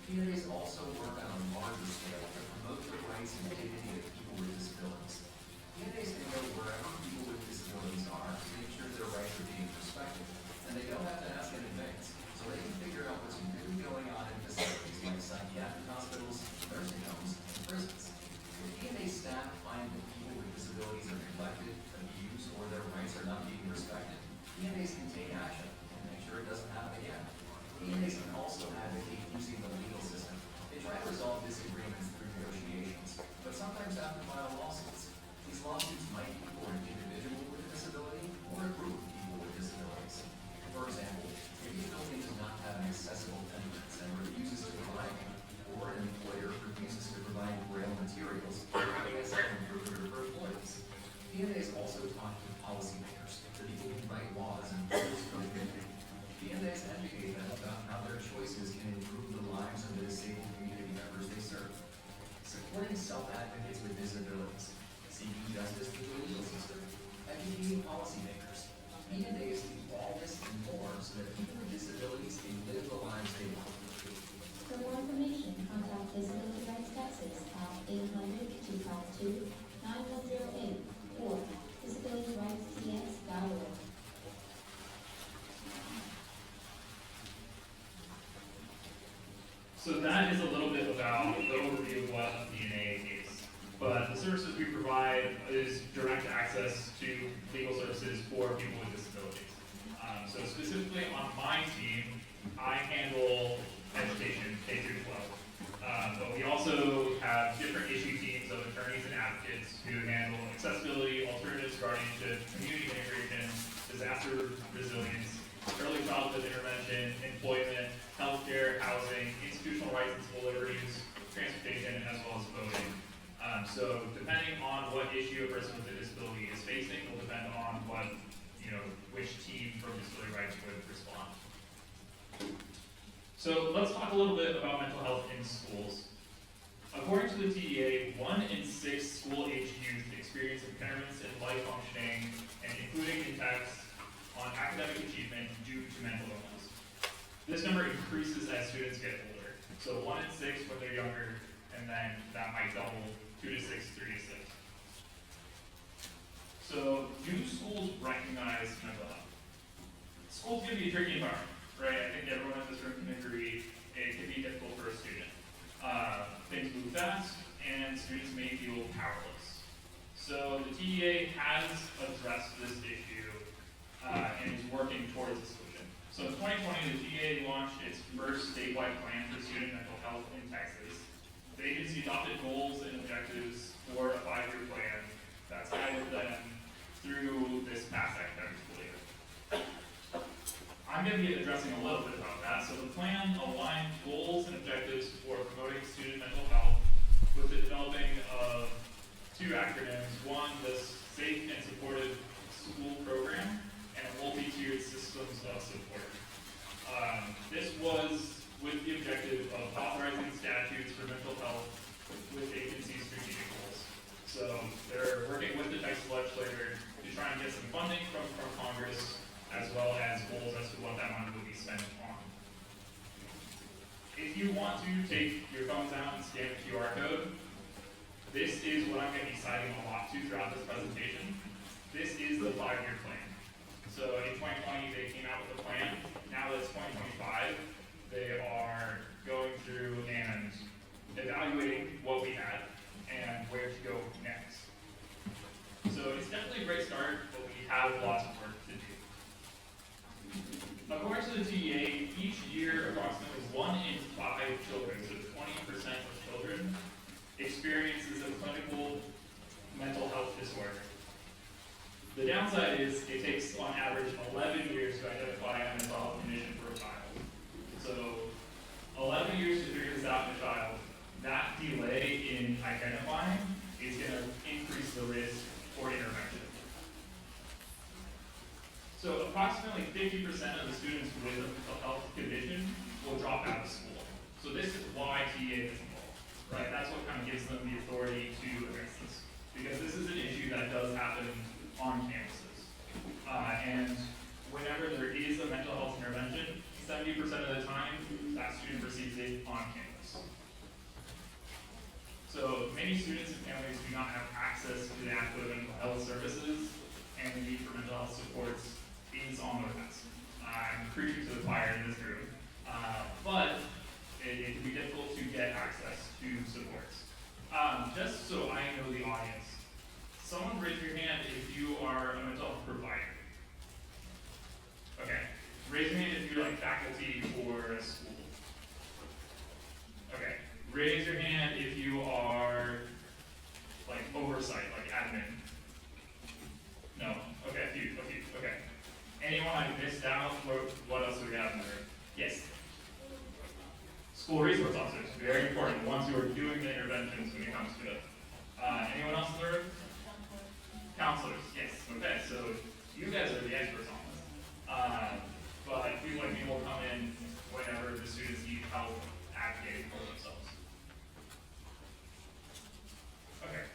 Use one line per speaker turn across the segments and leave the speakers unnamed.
Communities also work on a larger scale to promote the rights and dignity of people with disabilities. Communities can go wherever people with disabilities are to make sure their rights are being respected, and they don't have to ask in advance, so they can figure out what's really going on in facilities like psychiatric hospitals, nursing homes, and prisons. If PNA staff find that people with disabilities are neglected, abused, or their rights are not being respected, PNAs can take action and make sure it doesn't happen again. PNAs can also advocate using the legal system. They try to resolve disagreements through negotiations, but sometimes have to file lawsuits. These lawsuits might be for an individual with a disability or a group of people with disabilities. For example, if a building does not have an accessible entrance and refuses to provide one, or an employer refuses to provide braille materials, PNAs have improved for employees. PNAs also talk to policymakers, the people who write laws and rules for the community. PNAs educate them about how their choices can improve the lives of the disabled community members they serve. Supporting self-advocates with disabilities, seeking justice through the legal system, educating policymakers. PNAs do all this and more so that people with disabilities can live the lives they want.
For more information, contact Disability Rights Texas at 800-252-9108 or disabilityrightstx.org.
So that is a little bit about the overview of what a PNA is. But the services we provide is direct access to legal services for people with disabilities. So specifically on my team, I handle education, K through 12. But we also have different issue teams of attorneys and advocates who handle accessibility, alternatives regarding to community integration, disaster resilience, early childhood intervention, employment, healthcare, housing, institutional rights and civil liberties, transportation, as well as voting. So depending on what issue a person with a disability is facing will depend on what, which team from Disability Rights would respond. So let's talk a little bit about mental health in schools. According to the TDA, 1 in 6 school-aged youth experience impairments in life functioning, and including impacts on academic achievement due to mental illness. This number increases as students get older. So 1 in 6 when they're younger, and then that might double 2 to 6, 3 to 6. So do schools recognize mental health? Schools can be a tricky environment, right? I think everyone in this room can agree it can be difficult for a student. Things move fast, and students may feel powerless. So the TDA has addressed this issue and is working towards a solution. So in 2020, the TDA launched its first statewide plan for student mental health in Texas. The agency adopted goals and objectives for a 5-year plan that's guided them through this past academic school year. I'm going to be addressing a little bit about that. So the plan aligned goals and objectives for promoting student mental health with the developing of 2 acronyms. One, the Safe and Supportive School Program, and a multi-tiered systems of support. This was with the objective of authorizing statutes for mental health with agency strategic goals. So they're working with the Texas legislature to try and get some funding from Congress, as well as goals as to what that money will be spent on. If you want to take your phones out and scan the QR code, this is what I'm going to be citing a lot to throughout this presentation. This is the 5-year plan. So in 2020, they came out with a plan. Now that it's 2025, they are going through and evaluating what we had and where to go next. So it's definitely a great start, but we have lots of work to do. According to the TDA, each year approximately 1 in 5 children, so 20% of children, experiences a clinical mental health disorder. The downside is it takes on average 11 years to identify a mental health condition for a child. So 11 years to figure this out in a child, that delay in identifying is going to increase the risk for intervention. So approximately 50% of the students with a mental health condition will drop out of school. So this is why TA is involved, right? That's what kind of gives them the authority to address this. Because this is an issue that does happen on campuses. And whenever there is a mental health intervention, 70% of the time, that student receives it on campus. So many students and families do not have access to the adequate mental health services, and the need for mental health supports is on the rise. I'm preaching to the choir in this room, but it can be difficult to get access to supports. Just so I know the audience, someone raise your hand if you are a mental health provider. Okay, raise your hand if you're like faculty for a school. Okay, raise your hand if you are like oversight, like admin. No, okay, a few, okay. Anyone I missed out? What else do we have in there? Yes. School resource officers, very important, the ones who are doing the interventions when it comes to it. Anyone else in the room? Counselors, yes. Okay, so you guys are the experts on this. But people like me will come in whenever the students need help advocating for themselves. Okay.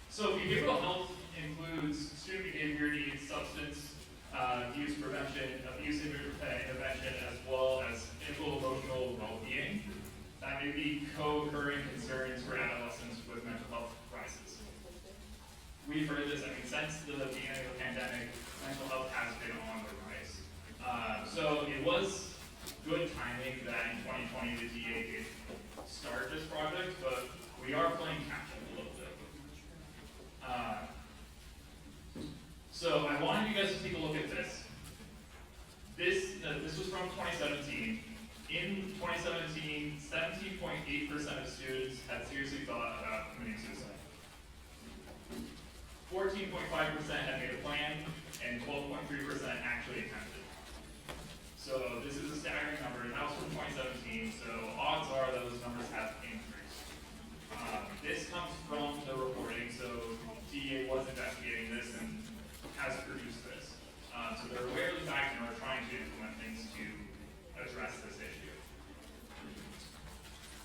So behavioral health includes student behavior needs, substance use prevention, abuse intervention, as well as mental emotional well-being. That may be co-occurring concerns for adolescents with mental health crises. We've heard this, since the beginning of the pandemic, mental health has been on the rise. So it was good timing that in 2020 the DA did start this project, but we are playing catch up a little bit. So I wanted you guys to take a look at this. This was from 2017. In 2017, 17.8% of students had seriously thought about committing suicide. 14.5% had made a plan, and 12.3% actually attempted. So this is a staggering number, and that was from 2017, so odds are those numbers have increased. This comes from the reporting, so DEA was investigating this and has produced this. So they're aware of the fact and are trying to implement things to address this issue.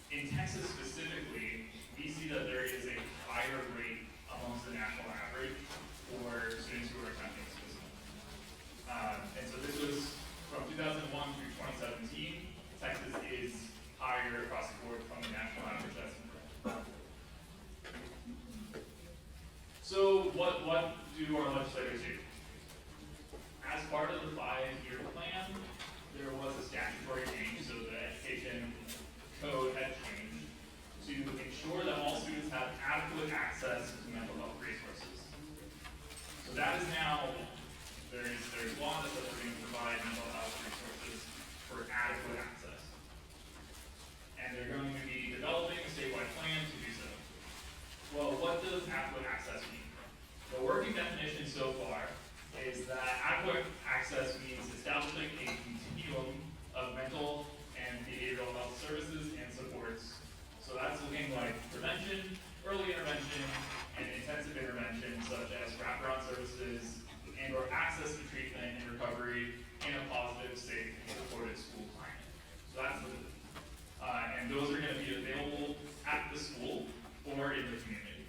In Texas specifically, we see that there is a higher rate amongst the national average for students who are attempting suicide. And so this was from 2001 through 2017. Texas is higher across the board from the national average. That's correct. So what do our legislators do? As part of the 5-year plan, there was a statutory change, so the education code had changed to ensure that all students have adequate access to mental health resources. So that is now, there's law that says we're going to provide mental health resources for adequate access. And they're going to be developing a statewide plan to do so. Well, what does adequate access mean? The working definition so far is that adequate access means establishing a continuum of mental and behavioral health services and supports. So that's looking like prevention, early intervention, and intensive intervention, such as wraparound services and/or access to treatment and recovery in a positive, safe, and supportive school climate. So that's and those are going to be available at the school or in the community.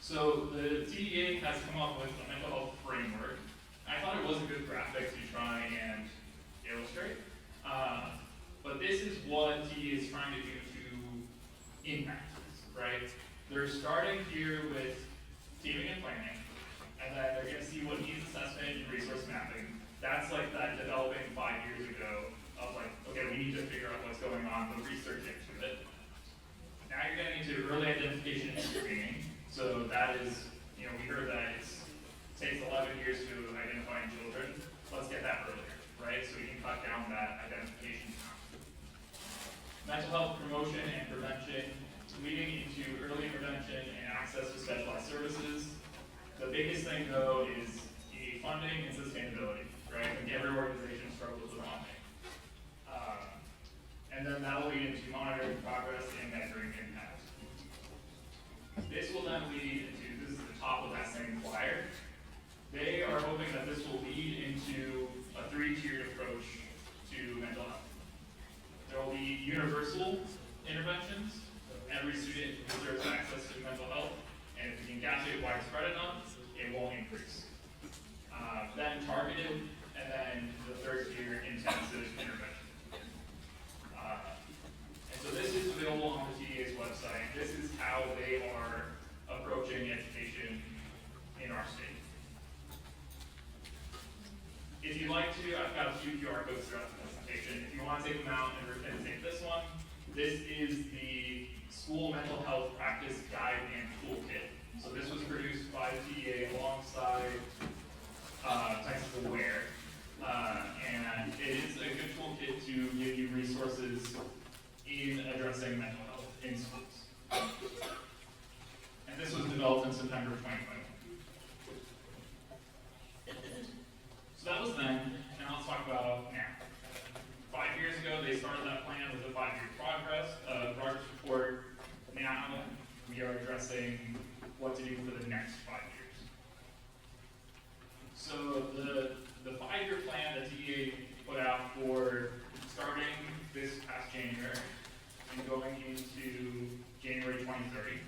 So the TDA has come up with a mental health framework. I thought it was a good graphic to try and illustrate. But this is what TDA is trying to do to impact this, right? They're starting here with teaming and planning, and then they're going to see what needs assessment and resource mapping. That's like that developing 5 years ago of like, okay, we need to figure out what's going on, the research into it. Now you're getting into early identification and screening. So that is, we heard that it takes 11 years to identify children. Let's get that earlier, right? So we can cut down that identification time. Mental health promotion and prevention, leading into early intervention and access to specialized services. The biggest thing though is you need funding and sustainability, right? I think every organization struggles with funding. And then that will lead into monitoring progress and measuring impact. This will then lead into, this is the top of that same flyer. They are hoping that this will lead into a 3-tiered approach to mental health. There will be universal interventions. Every student deserves access to mental health, and if we can capture it widespread enough, it won't increase. Then targeted, and then the take them out and take this one. This is the School Mental Health Practice Guide and Toolkit. So this was produced by TEA alongside Texas Aware. And it is a good toolkit to give you resources in addressing mental health in schools. And this was developed in September 2021. So that was then, and let's talk about now. 5 years ago, they started that plan with a 5-year progress report. Now, we are addressing what to do for the next 5 years. So the 5-year plan that TEA put out for starting this past January and going into January 2030,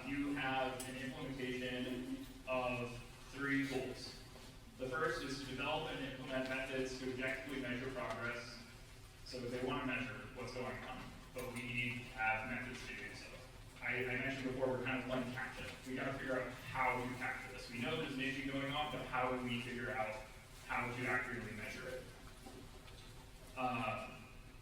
you have an implementation of 3 goals. The first is to develop and implement methods to objectively measure progress. So they want to measure what's going on, but we need to have methods to do so. I mentioned before, we're kind of playing catch up. We got to figure out how to capture this. We know there's an issue going on, but how do we figure out how to accurately measure it?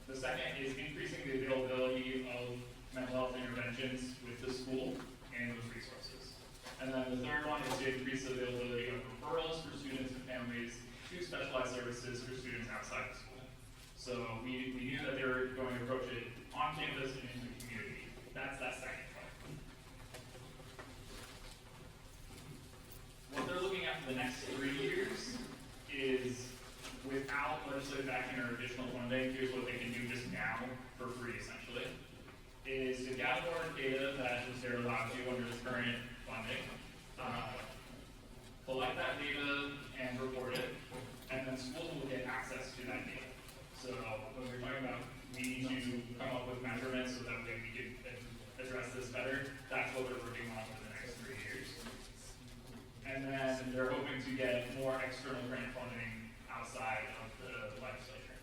The second is increasing the availability of mental health interventions with the school and with resources. And then the third one is to increase the availability of referrals for students and families to specialized services for students outside of school. So we knew that they were going to approach it on campus and in the community. That's that second part. What they're looking at for the next 3 years is, without legislative action or additional funding, here's what they can do just now for free, essentially, is to gather more data that they're allowed to under the current funding, collect that data and report it, and then schools will get access to that data. So when we're talking about we need to come up with measurements so that way we can address this better, that's what they're working on for the next 3 years. And then they're hoping to get more external grant funding outside of the legislature.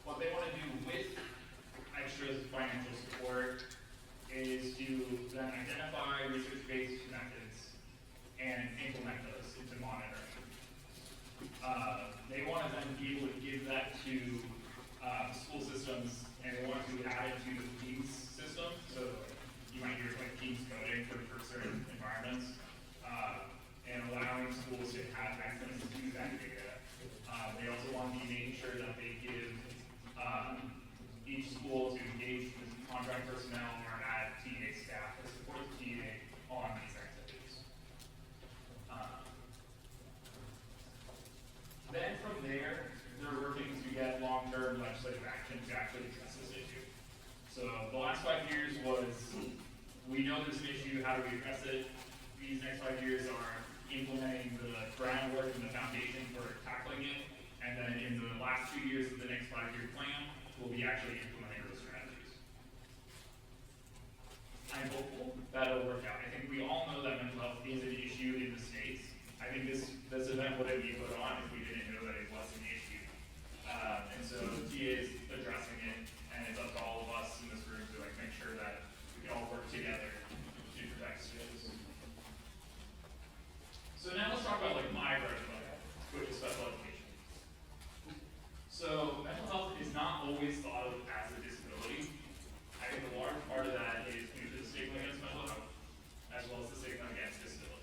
What they want to do with extra financial support is to then identify research-based methods and implement those into monitoring. They want to then be able to give that to school systems, and they want to add it to the Teams system. So you might hear like Teams coding for certain environments, and allowing schools to have access to that data. They also want to be making sure that they give each school to engage with contract personnel or add TEA staff to support the TEA on these activities. Then from there, they're working to get long-term legislative action to actually address this issue. So the last 5 years was, we know there's an issue, how do we address it? These next 5 years are implementing the groundwork and the foundation for tackling it. And then in the last 2 years of the next 5-year plan, we'll be actually implementing those strategies. I'm hopeful that it'll work out. I think we all know that mental health is an issue in the States. I think this event wouldn't be put on if we didn't know that it was an issue. And so TA is addressing it, and it's up to all of us in this room to like make sure that we can all work together to protect students. So now let's talk about like my bread and butter, which is special education. So mental health is not always thought of as a disability. I think a large part of that is due to the stigma against mental health, as well as the stigma against disabilities.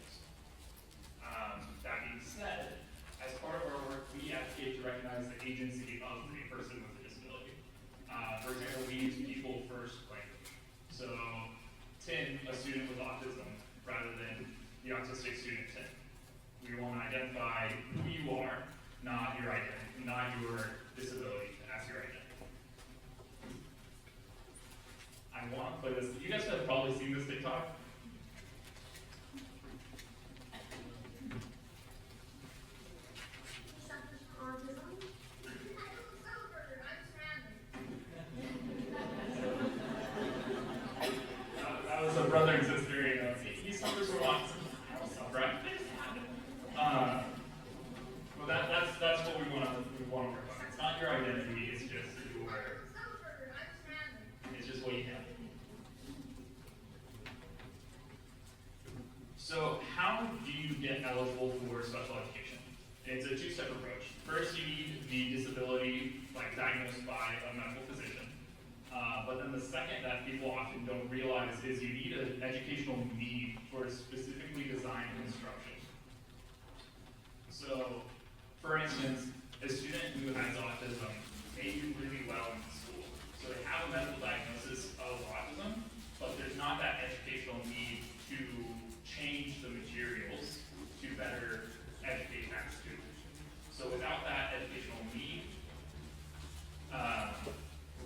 That being said, as part of our work, we advocate to recognize the agency of a person with a disability. For example, we use people first language. So Tim, a student with autism, rather than the autistic student Tim. We want to identify who you are, not your identity, not your disability as your identity. I want to play this. You guys have probably seen this TikTok. That was a brother and sister, you know. He suffers from autism. I don't suffer. Well, that's what we want to work on. It's not your identity. It's just your. It's just what you have. diagnosed by a medical physician. But then the second that people often don't realize is you need an educational need for specifically designed instruction. So, for instance, a student who has autism may do really well in school. So they have a medical diagnosis of autism, but there's not that educational need to change the materials to better educate that student. So without that educational need,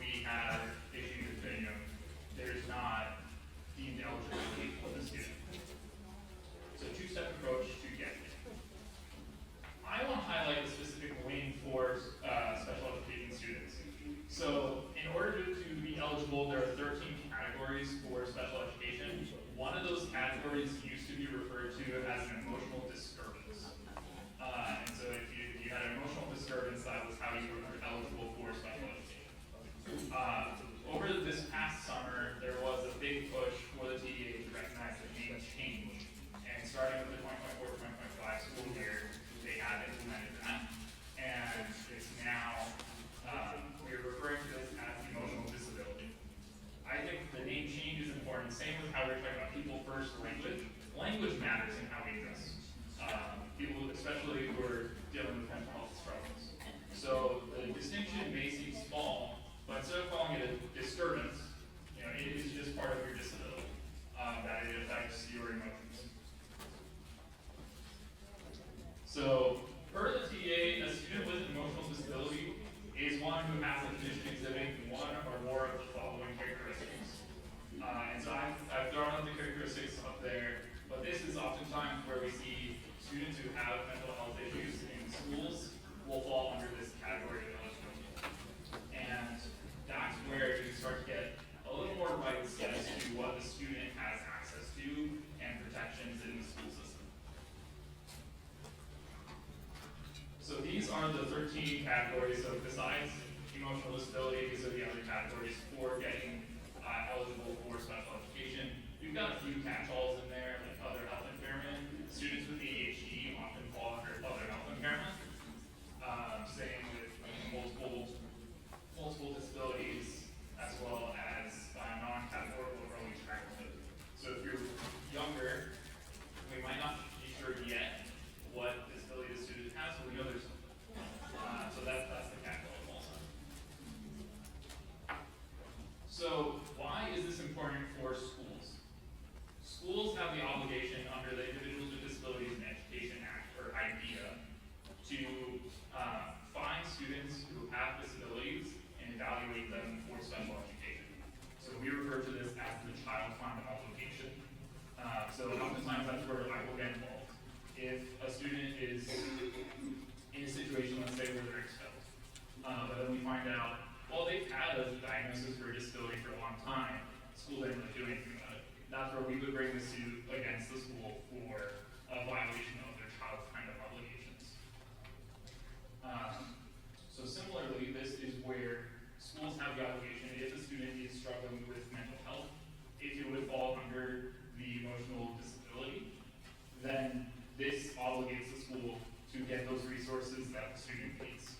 we have issues that, there's not deemed eligibility for the student. So two-step approach to get it. I want to highlight a specific wing for special education students. So in order to be eligible, there are 13 categories for special education. One of those categories used to be referred to as an emotional disturbance. And so if you had an emotional disturbance, that was how you were eligible for special education. Over this past summer, there was a big push for the TEA to recognize the name change. And starting with the 2024-2025 school year, they have implemented that. And it's now, we're referring to this as emotional disability. I think the name change is important. Same with how we're talking about people first language. Language matters in how we address people, especially who are dealing with mental health struggles. So the distinction may seem small, but instead of calling it a disturbance, it is just part of your disability, that it affects your emotions. So, per the TA, a student with an emotional disability is one who has a condition exhibiting one or more of the following characteristics. And so I've thrown out the characteristics up there, but this is oftentimes where we see students who have mental health issues in schools will fall under this category of eligibility. And that's where you start to get a little more rights as to what the student has access to and protections in the school system. So these are the 13 categories. So besides emotional disability, these are the other categories for getting eligible for special education. We've got a few catch-alls in there, like other health impairment. Students with ADHD often fall under other health impairment. Same with multiple disabilities, as well as non-categorical early childhood. So if you're younger, we might not be sure yet what disability the student has, but we know there's so that's the category also. So why is this important for schools? Schools have the obligation under the Individuals with Disabilities in Education Act, or IDEA, to find students who have disabilities and evaluate them for special education. So we refer to this as the child find obligation. So oftentimes that's where I will get involved. If a student is in a situation, let's say, where they're expelled, but then we find out, well, they've had a diagnosis for a disability for a long time, school didn't really do anything about it. That's where we would bring the suit against the school for a violation of their child kind of obligations. So similarly, this is where schools have the obligation, if a student is struggling with mental health, if it would fall under the emotional disability, then this obligates the school to get those resources that the student needs.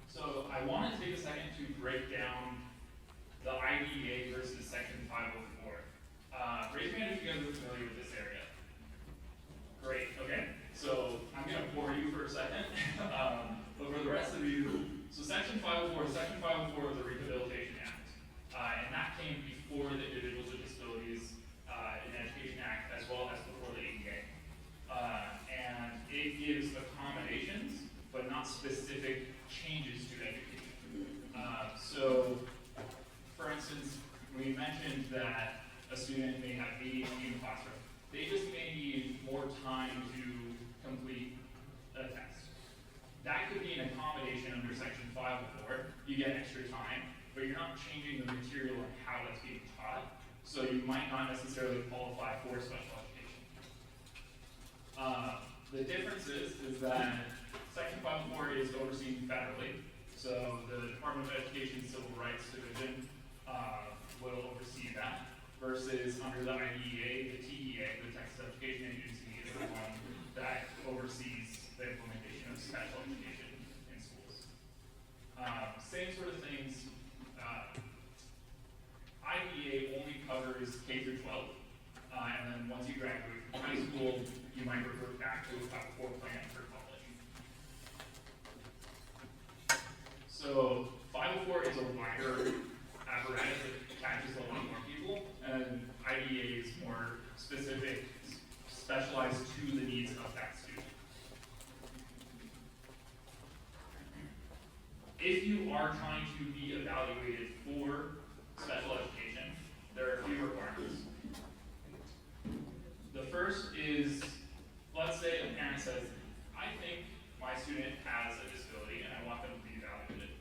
So I want to take a second to break down the IDEA versus Section 504. Raise your hand if you guys are familiar with this area. Great, okay. So I'm going to bore you for a second, but for the rest of you, so Section 504 is Section 504 of the Rehabilitation Act, and that came before the Individuals with Disabilities in Education Act, as well as before the ADA. And it gives accommodations, but not specific changes to education. So, for instance, we mentioned that a student may have ADHD in the classroom. They just may need more time to complete a test. That could be an accommodation under Section 504. You get extra time, but you're not changing the material and how that's being taught, so you might not necessarily qualify for special education. The difference is that Section 504 is overseen federally, so the Department of Education Civil Rights Division will oversee that, versus under the IDEA, the TEA, the Texas Education Agency, is the one that oversees the implementation of special education in schools. Same sort of things. IDEA only covers K through 12, and then once you graduate from high school, you might revert back to a Title IV plan for college. So 504 is a wider apparatus that catches a lot more people, and IDEA is more specific, specialized to the needs of that student. If you are trying to be evaluated for special education, there are a few requirements. The first is, let's say a parent says, I think my student has a disability and I want them to be evaluated.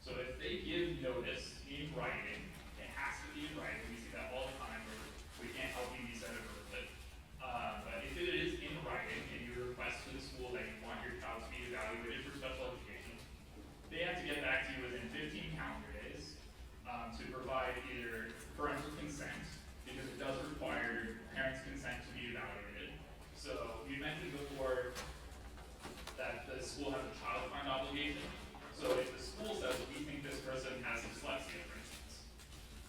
So if they give notice in writing, it has to be in writing. We see that all the time where we can't help you, we said it verbally. But if it is in writing and you request to the school that you want your child to be evaluated for special education, they have to get back to you within 15 calendar days to provide either parental consent, because it does require parents' consent to be evaluated. So you mentioned before that the school has a child find obligation. So if the school says, we think this person has dyslexia, for instance,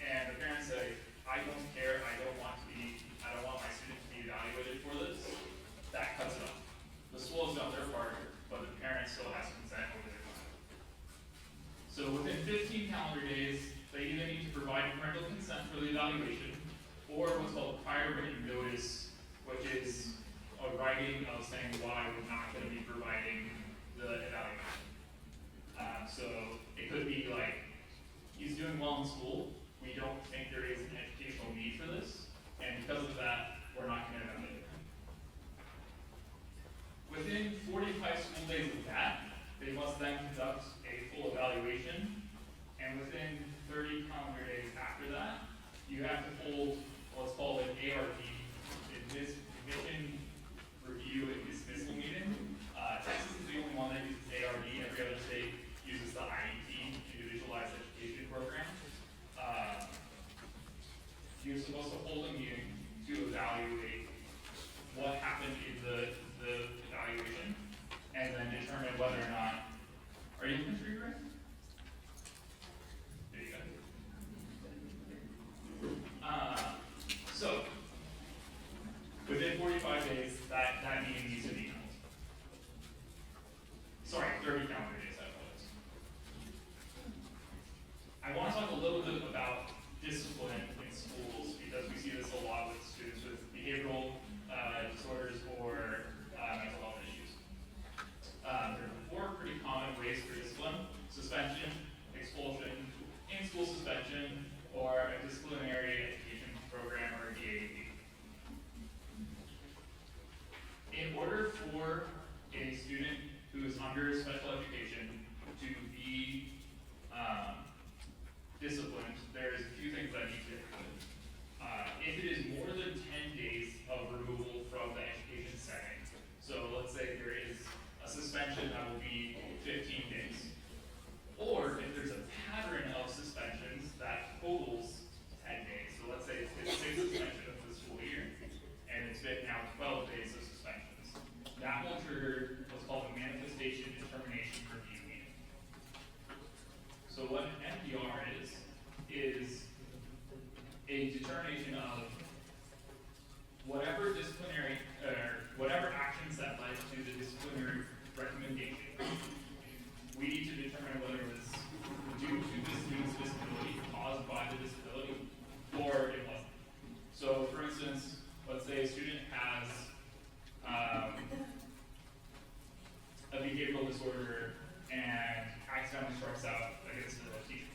and the parents say, I don't care, I don't want my student to be evaluated for this, that cuts it off. The school has done their part, but the parent still has consent over their child. So within 15 calendar days, they either need to provide parental consent for the evaluation, or what's called prior written notice, which is a writing of saying why we're not going to be providing the evaluation. So it could be like, he's doing well in school, we don't think there is an educational need for this, and because of that, we're not going to evaluate him. Within 45 school days of that, they must then conduct a full evaluation, and within 30 calendar days after that, you have to hold what's called an ARD, admission review and dismissal meeting. Texas is the only one that uses ARD. Every other state uses the IEP, Individualized Education Program. You're supposed to hold a meeting to evaluate what happened in the evaluation, and then determine whether or not. Are you looking for your grade? There you go. So, within 45 days, that meeting needs to be held. Sorry, 30 calendar days, I apologize. I want to talk a little bit about discipline in schools, because we see this a lot with students with behavioral disorders or mental health issues. There are 4 pretty common ways for discipline: suspension, expulsion, in-school suspension, or a disciplinary education program, or DAEP. In order for a student who is under special education to be disciplined, there's a few things that need to happen. If it is more than 10 days of removal from the education setting, so let's say there is a suspension that will be 15 days, or if there's a pattern of suspensions that totals 10 days, so let's say it's been 6 suspensions this school year, and it's been now 12 days of suspensions, that will trigger what's called a manifestation determination review meeting. So what an MDR is a determination of whatever disciplinary, whatever actions that led to the disciplinary recommendation. We need to determine whether it was due to the student's disability, caused by the disability, or it wasn't. So, for instance, let's say a student has a behavioral disorder and accidentally strikes out against a teacher.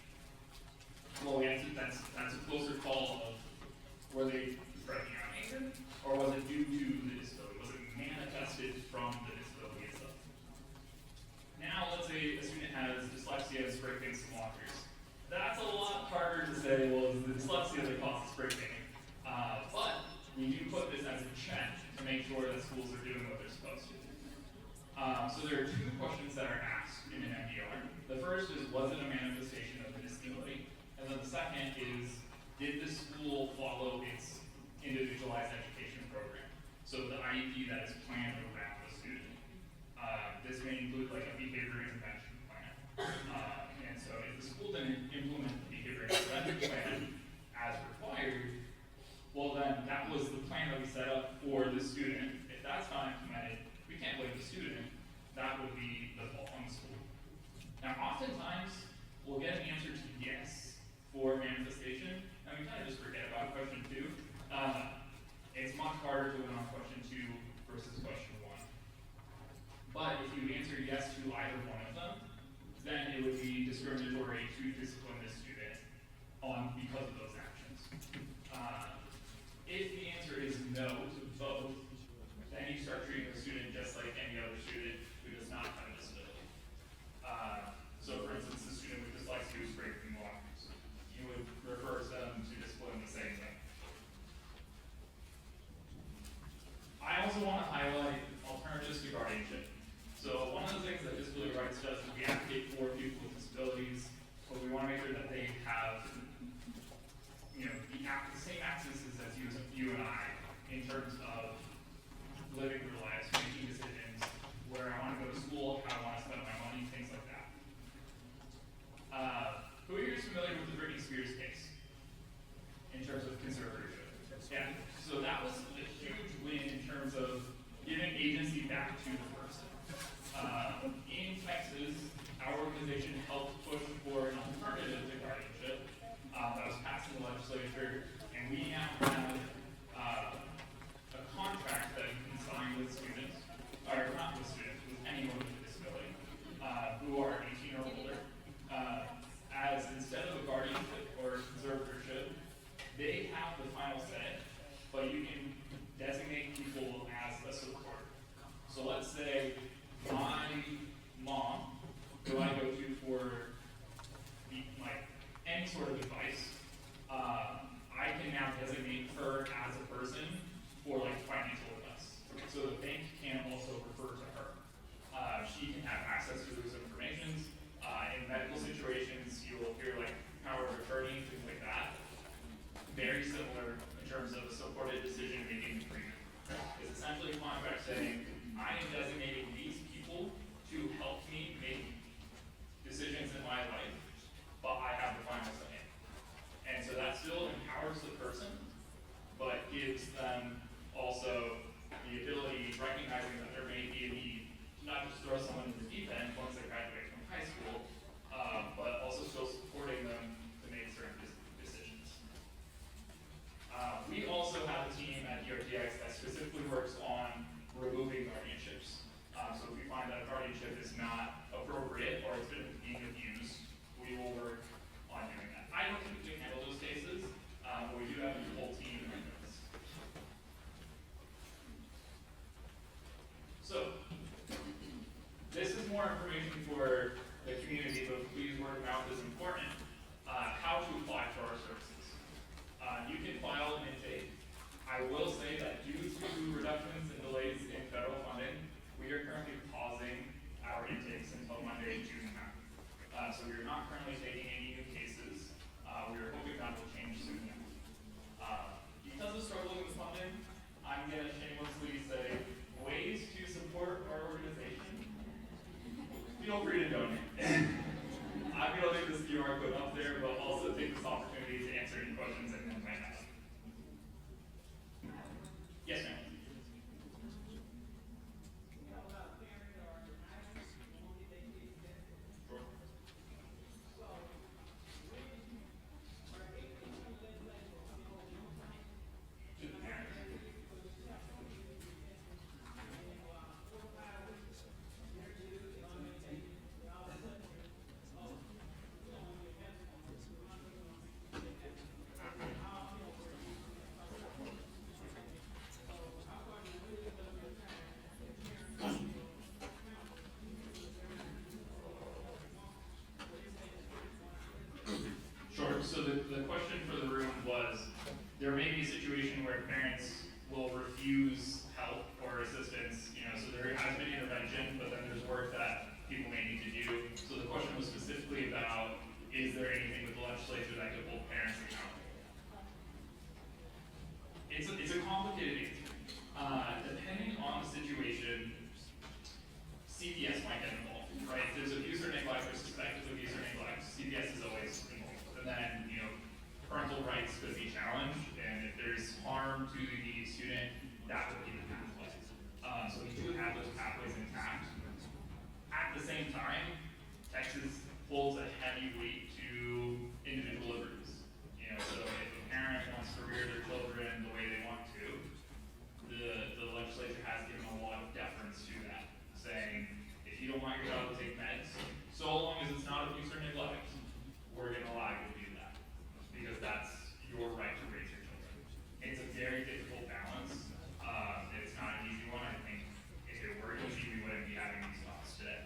Well, that's a closer call of were they striking out anger, or was it due to the disability? Was it manifested from the disability itself? Now, let's say a student has dyslexia and spray paints and walkers. That's a lot harder to say, well, is the dyslexia that causes spray painting? But we do put this as a check to make sure that schools are doing what they're supposed to. So there are 2 questions that are asked in an MDR. The first is, was it a manifestation of the disability? And then the second is, did the school follow its individualized education program? So the IEP that is planned around the student. This may include student, that would be the fault on the school. Now, oftentimes, we'll get an answer to yes for manifestation, and we kind of just forget about question 2. It's much harder to win on question 2 versus question 1. But if you answer yes to either one of them, then it would be discriminatory to discipline this student because of those actions. If the answer is no to both, then you start treating the student just like any other student who does not have a disability. So for instance, the student with dyslexia who's breaking lockers, you would refer them to discipline the same way. I also want to highlight alternatives to guardianship. So one of the things that Disability Rights does is we advocate for people with disabilities, but we want to make sure that they have, the same accesses as you and I in terms of living their lives, making decisions, where I want to go to school, how I want to spend my money, things like that. Who here is familiar with the Britney Spears case in terms of conservatorship? Yeah. So that was a huge win in terms of giving agency back to the person. In Texas, our organization helped push for an alternative to guardianship that was passed in the legislature, and we now have a contract that you can sign with students, or not with students, with anyone with a disability, who are 18 or older, as instead of a guardianship or conservatorship, they have the final say, but you can designate people as a support. So let's say my mom, who I go to for any sort of advice, I can now designate her as a person for financial advice. So the bank can also refer to her. She can have access to those informations. In medical situations, you will hear power of attorney, things like that. Very similar in terms of a supported decision-making agreement. It's essentially a contract saying, I am designating these people to help me make decisions in my life, but I have the final say. And so that still empowers the person, but gives them also the ability, recognizing that there may be a need to not just throw someone in the deep end once they graduate from high school, but also still supporting them to make certain decisions. We also have a team at DRTX that specifically works on removing guardianships. So if we find that a guardianship is not appropriate or it's been being abused, we will work on doing that. I don't typically handle those cases, but we do have a whole team that does. So, this is more information for the community, but please word of mouth is important. How to apply for our services. You can file an intake. I will say that due to reductions and delays in federal funding, we are currently pausing our intakes until Monday, June 9th. So we are not currently taking any new cases. We are hoping that will change soon. Because of struggling with funding, I'm going to shamelessly say ways to support our organization. Feel free to donate. I'm going to leave this QR code up there, but also take this opportunity to answer any questions that you might have. Yes, ma'am. So the question for the room was, there may be a situation where parents will refuse help or assistance, so there has been intervention, but then there's work that people may need to do. So the question was specifically about, is there anything with the legislature that could hold parents accountable? It's a complicated answer. Depending on the situation, CPS might get involved, right? If there's abuse or neglect or suspected abuse or neglect, CPS is always involved. And then, parental rights could be challenged, and if there's harm to the If you don't want your child to take meds, so long as it's not abuse or neglect, we're gonna allow you to do that. Because that's your right to raise your children. It's a very difficult balance. It's not an easy one. I think if it were easy, we wouldn't be having these talks today.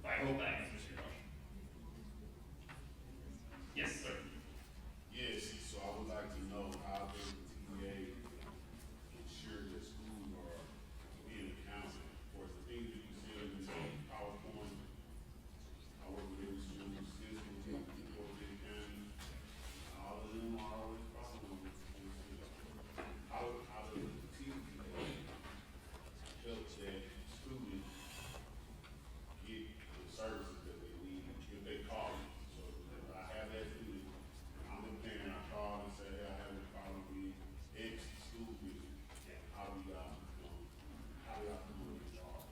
But I hope that answers your question. Yes, sir.
Yes, so I would like to know how does the TA ensure that schools are being accounted for the things that you see in the PowerPoint. I work with every school, Cicely, Portage County, all of them are always following this. How does the TA help that students get the services that they need if they call you? So if I have that student, I'm a parent, I call and say, hey, I have a problem with X school visit. How do y'all come involved?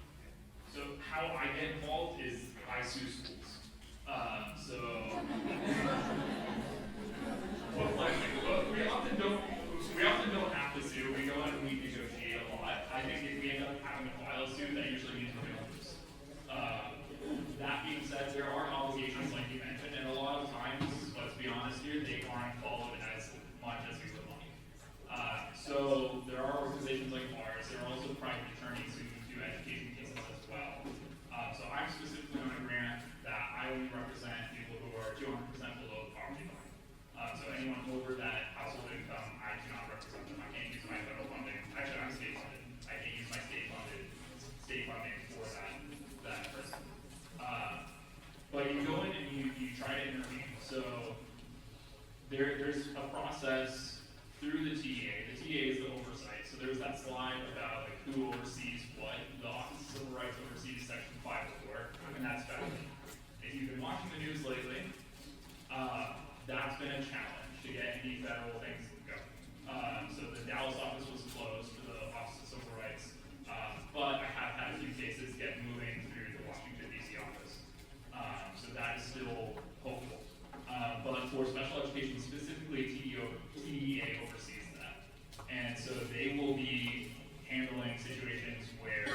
So how I get involved is I sue schools. Well, we often don't have to sue. We go in and we negotiate a lot. I think if we end up having to file a suit, that usually means we're going to lose. That being said, there are obligations like you mentioned, and a lot of times, let's be honest here, they aren't followed as much as we would like. So there are organizations like ours. There are also private attorneys who do education cases as well. So I'm specifically on a grant that I only represent people who are 200% below the poverty line. So anyone over that household income, I do not represent them. I can't use my federal funding. Actually, I'm state funded. I can't use my state funding for that person. But you go in and you try to intervene. So there's a process through the TA. The TA is the oversight. So there's that slide about like who oversees what. The Office of Civil Rights oversees Section 504, and that's federal. If you've been watching the news lately, that's been a challenge to get any federal things to go. So the Dallas office was closed for the Office of Civil Rights, but I have had a few cases get moving through the Washington DC office. So that is still hopeful. But for special education specifically, TEA oversees that. And so they will be handling situations where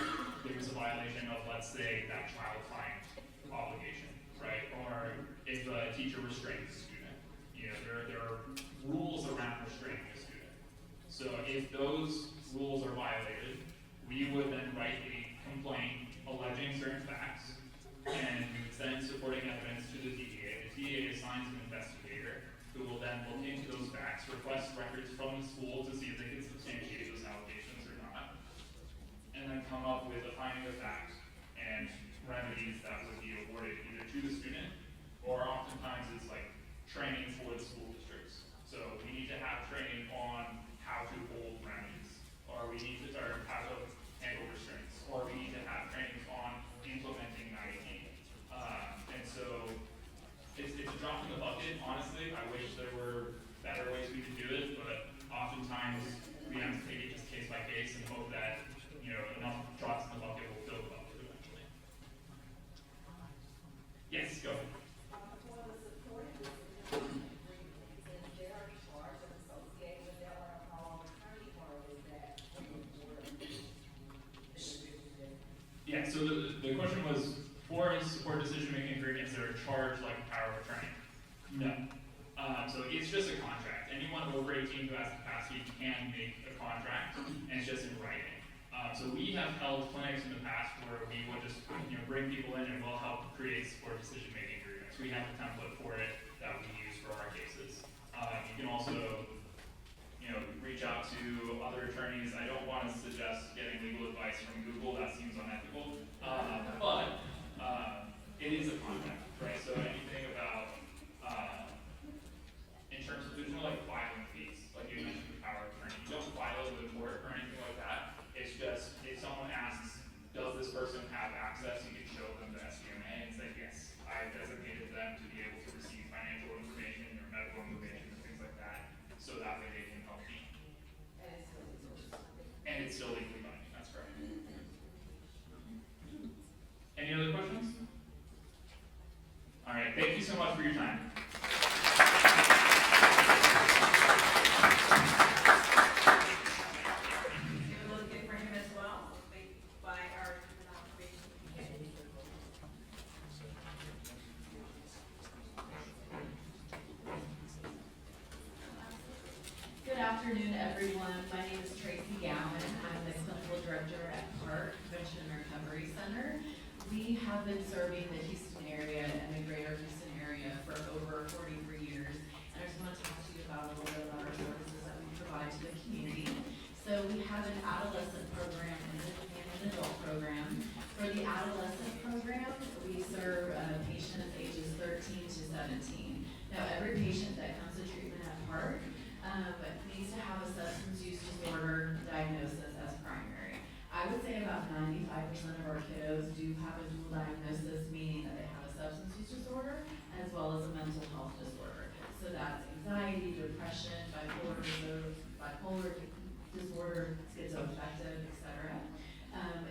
there is a violation of, let's say, that child find obligation, right? Or if a teacher restrains a student. You know, there are rules around restraining a student. So if those rules are violated, we would then write a complaint alleging certain facts, and we would send supporting evidence to the DEA. The DEA assigns an investigator who will then look into those facts, request records from the school to see if they can substantiate those allegations or not, and then come up with a finding of fact and remedies that would be awarded either to the student, or oftentimes it's like training for the school districts. So we need to have training on how to hold remedies, or we need to, or how to handle restraints, or we need to have trainings on implementing IEP. And so it's a drop in the bucket, honestly. I wish there were better ways we could do it, but oftentimes we have to take it just case by case and hope that, you know, enough drops in the bucket will fill the bucket eventually. Yes, go ahead.
For the supported disability agreement, is there a charge associated with that, or how long attorney or is that?
Yeah, so the question was, for a support decision-making agreement, is there a charge like power of attorney? No. So it's just a contract. Anyone over 18 who has capacity can make a contract, and it's just in writing. So we have held clinics in the past where we would just, you know, bring people in and we'll help create support decision-making agreements. We have a template for it that we use for our cases. You can also, you know, reach out to other attorneys. I don't want to suggest getting legal advice from Google. That seems unethical. But it is a contract, right? So anything about, in terms of, there's no like filing fees, like you mentioned with power of attorney. You don't file it with court or anything like that. It's just, if someone asks, does this person have access, you can show them the SDMA and say, yes, I've designated them to be able to receive financial information or medical information and things like that, so that way they can help me. And it's still legally binding, that's correct.
afternoon, everyone. My name is Tracy Gowan. I'm the clinical director at Park Prevention and Recovery Center. We have been serving the Houston area and the greater Houston area for over 43 years. And I just want to talk to you about a little bit about our services that we provide to the community. So we have an adolescent program and an adult program. For the adolescent program, we serve patients ages 13 to 17. Now, every patient that comes to treatment at Park needs to have a substance use disorder diagnosis as primary. I would say about 95% of our kiddos do have a dual diagnosis, meaning that they have a substance use disorder as well as a mental health disorder. So that's anxiety, depression, bipolar disorder, schizoaffective, etc. And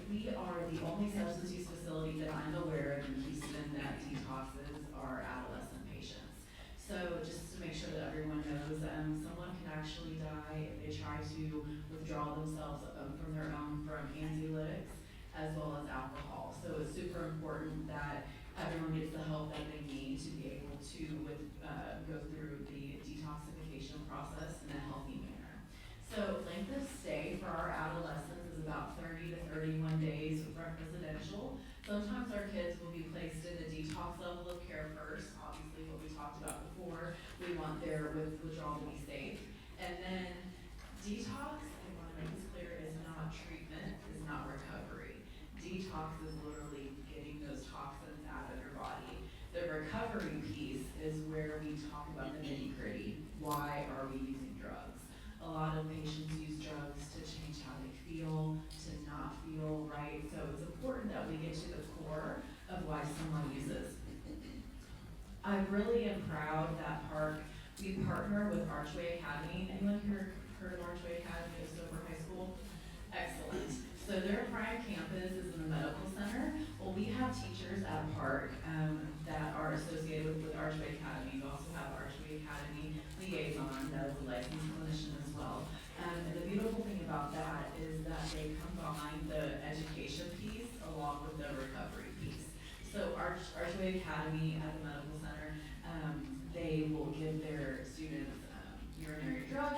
we are the only substance use facility that I'm aware of in Houston that detoxes our adolescent patients. So just to make sure that everyone knows, someone can actually die if they try to withdraw themselves from their own from anxiolytics as well as alcohol. So it's super important that everyone gets the help that they need to be able to go through the detoxification process in a healthy manner. So length of stay for our adolescents is about 30 to 31 days with residential. Sometimes our kids will be placed in the detox level of care first, obviously what we talked about before. We want their withdrawal to be safe. And then detox, I want to make this clear, is not treatment, is not recovery. Detox is literally getting those toxins out of your body. The recovery piece is where we talk about the nitty-gritty. Why are we using drugs? A lot of patients use drugs to change how they feel, to not feel right. So it's important that we get to the core of why someone uses. I really am proud that Park, we partner with Archway Academy. Anyone here heard of Archway Academy at Stover High School? Excellent. So their prime campus is in the medical center. Well, we have teachers at Park that are associated with Archway Academy. We also have Archway Academy liaison that is a licensed clinician as well. And the beautiful thing about that is that they combine the education piece along with the recovery piece. So Archway Academy at the medical center, they will give their students urinary drug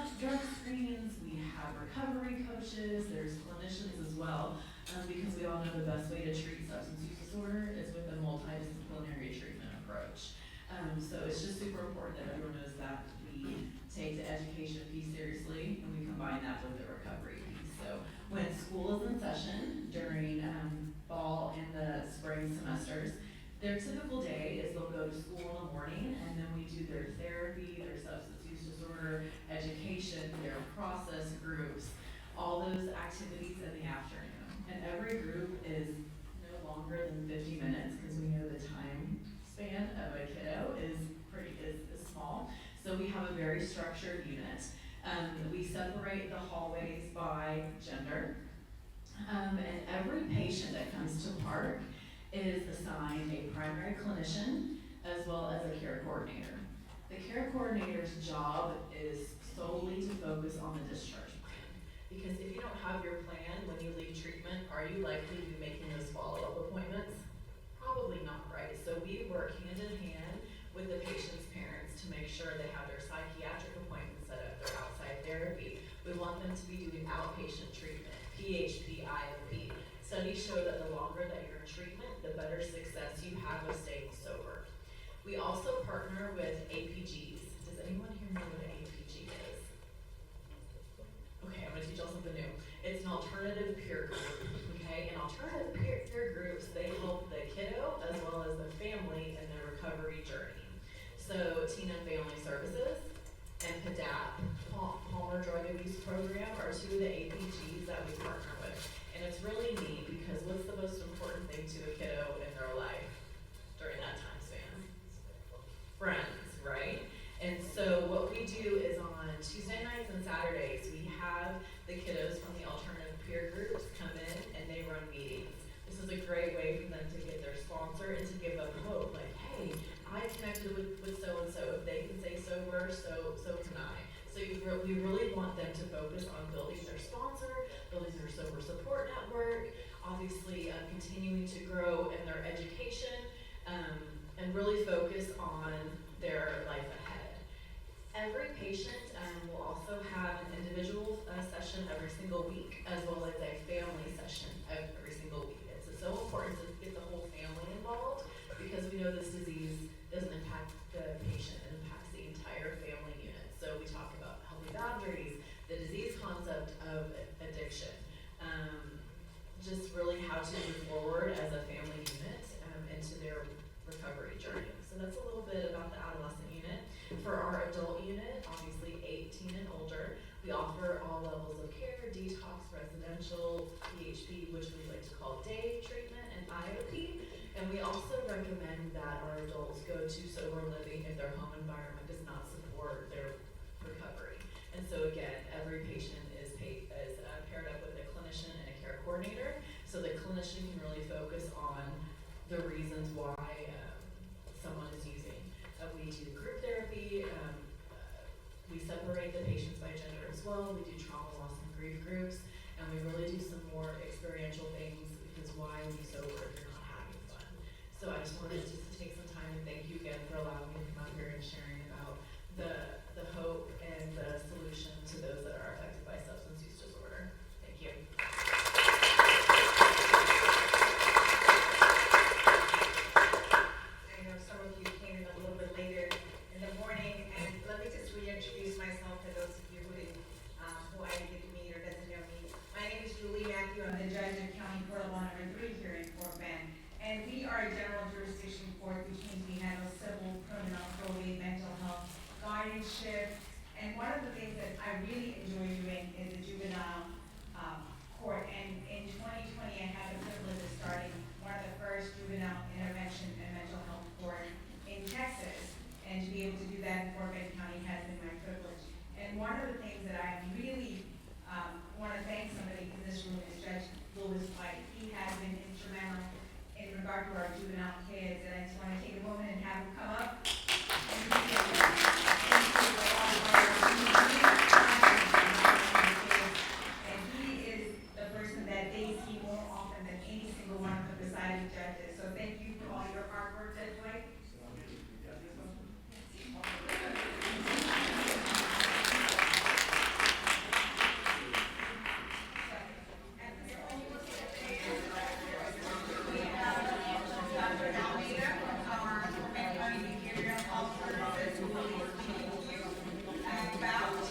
screens. We have recovery coaches. There's clinicians as well, because we all know the best way to treat substance use disorder is with a multidisciplinary treatment approach. So it's just super important that everyone knows that we take the education piece seriously and we combine that with the recovery piece. So when school is in session during fall and the spring semesters, their typical day is they'll go to school in the morning and then we do their therapy, their substance use disorder education, their process groups, all those activities in the afternoon. And every group is no longer than 50 minutes because we know the time span of a kiddo is small. So we have a very structured unit. We separate the hallways by gender. And every patient that comes to Park is assigned a primary clinician as well as a care coordinator. The care coordinator's job is solely to focus on the discharge plan.
Because if you don't have your plan when you leave treatment, are you likely to be making those follow-up appointments? Probably not, right? So we work hand in hand with the patient's parents to make sure they have their psychiatric appointments set up, their outside therapy. We want them to be doing outpatient treatment, PHP, IOP. Studies show that the longer that you're in treatment, the better success you have with staying sober. We also partner with APGs. Does anyone here know what an APG is? Okay, I'm gonna teach y'all something new. It's an alternative peer group, okay? And alternative peer groups, they help the kiddo as well as the family in their recovery journey. So Teen and Family Services and PADAP, Palmer Drug Abuse Program, are two of the APGs that we partner with. And it's really neat because what's the most important thing to a kiddo in their life during that time span? Friends, right? And so what we do is on Tuesday nights and Saturdays, we have the kiddos from the alternative peer groups come in and they run meetings. This is a great way for them to get their sponsor and to give them hope, like, hey, I connected with so-and-so. If they can stay sober, so can I. So we really want them to focus on building their sponsor, building their sober support network, obviously continuing to grow in their education, and really focus on their life ahead. Every patient will also have an individual session every single week, as well as a family session every single week. It's so important to get the whole family involved because we know this disease doesn't impact the patient, it impacts the entire family unit. So we talk about healthy boundaries, the disease concept of addiction, just really how to move forward as a family unit into their recovery journey. So that's a little bit about the adolescent unit. For our adult unit, obviously 18 and older, we offer all levels of care, detox, residential, PHP, which we like to call day treatment, and IOP. And we also recommend that our adults go to sober living if their home environment does not support their recovery. And so again, every patient is paired up with a clinician and a care coordinator, so the clinician can really focus on the reasons why someone is using. We do group therapy, we separate the patients by gender as well, we do trauma, loss, and grief groups, and we really do some more experiential things because why are you sober if you're not having fun? So I just wanted to take some time and thank you again for allowing me to come out here and sharing about the hope and the solution to those that are affected by substance use disorder. Thank you.
I know some of you came in a little bit later in the morning, and let me just reintroduce myself for those of you who I didn't meet or doesn't know me. My name is Julie Matthew. I'm the judge of County Court of Law No. 3 here in Fort Bend, and we are a general jurisdiction court, which means we handle civil, criminal, probate, mental health, guardianship, and one of the things that I really enjoy doing is the juvenile court. And in 2020, I had the privilege of starting one of the first juvenile intervention and mental health court in Texas, and to be able to do that in Fort Bend County has been my privilege. And one of the things that I really want to thank somebody in this room is Judge Louis White. He has been instrumental in regard to our juvenile kids, and I just want to take a moment and have him come up. And he is the person that they see more often than any single one of the presiding judges. So thank you for all your hard work, Judge White. Dr. Almeida from our Fort Bend County Behavioral Health Services, who will be speaking to you about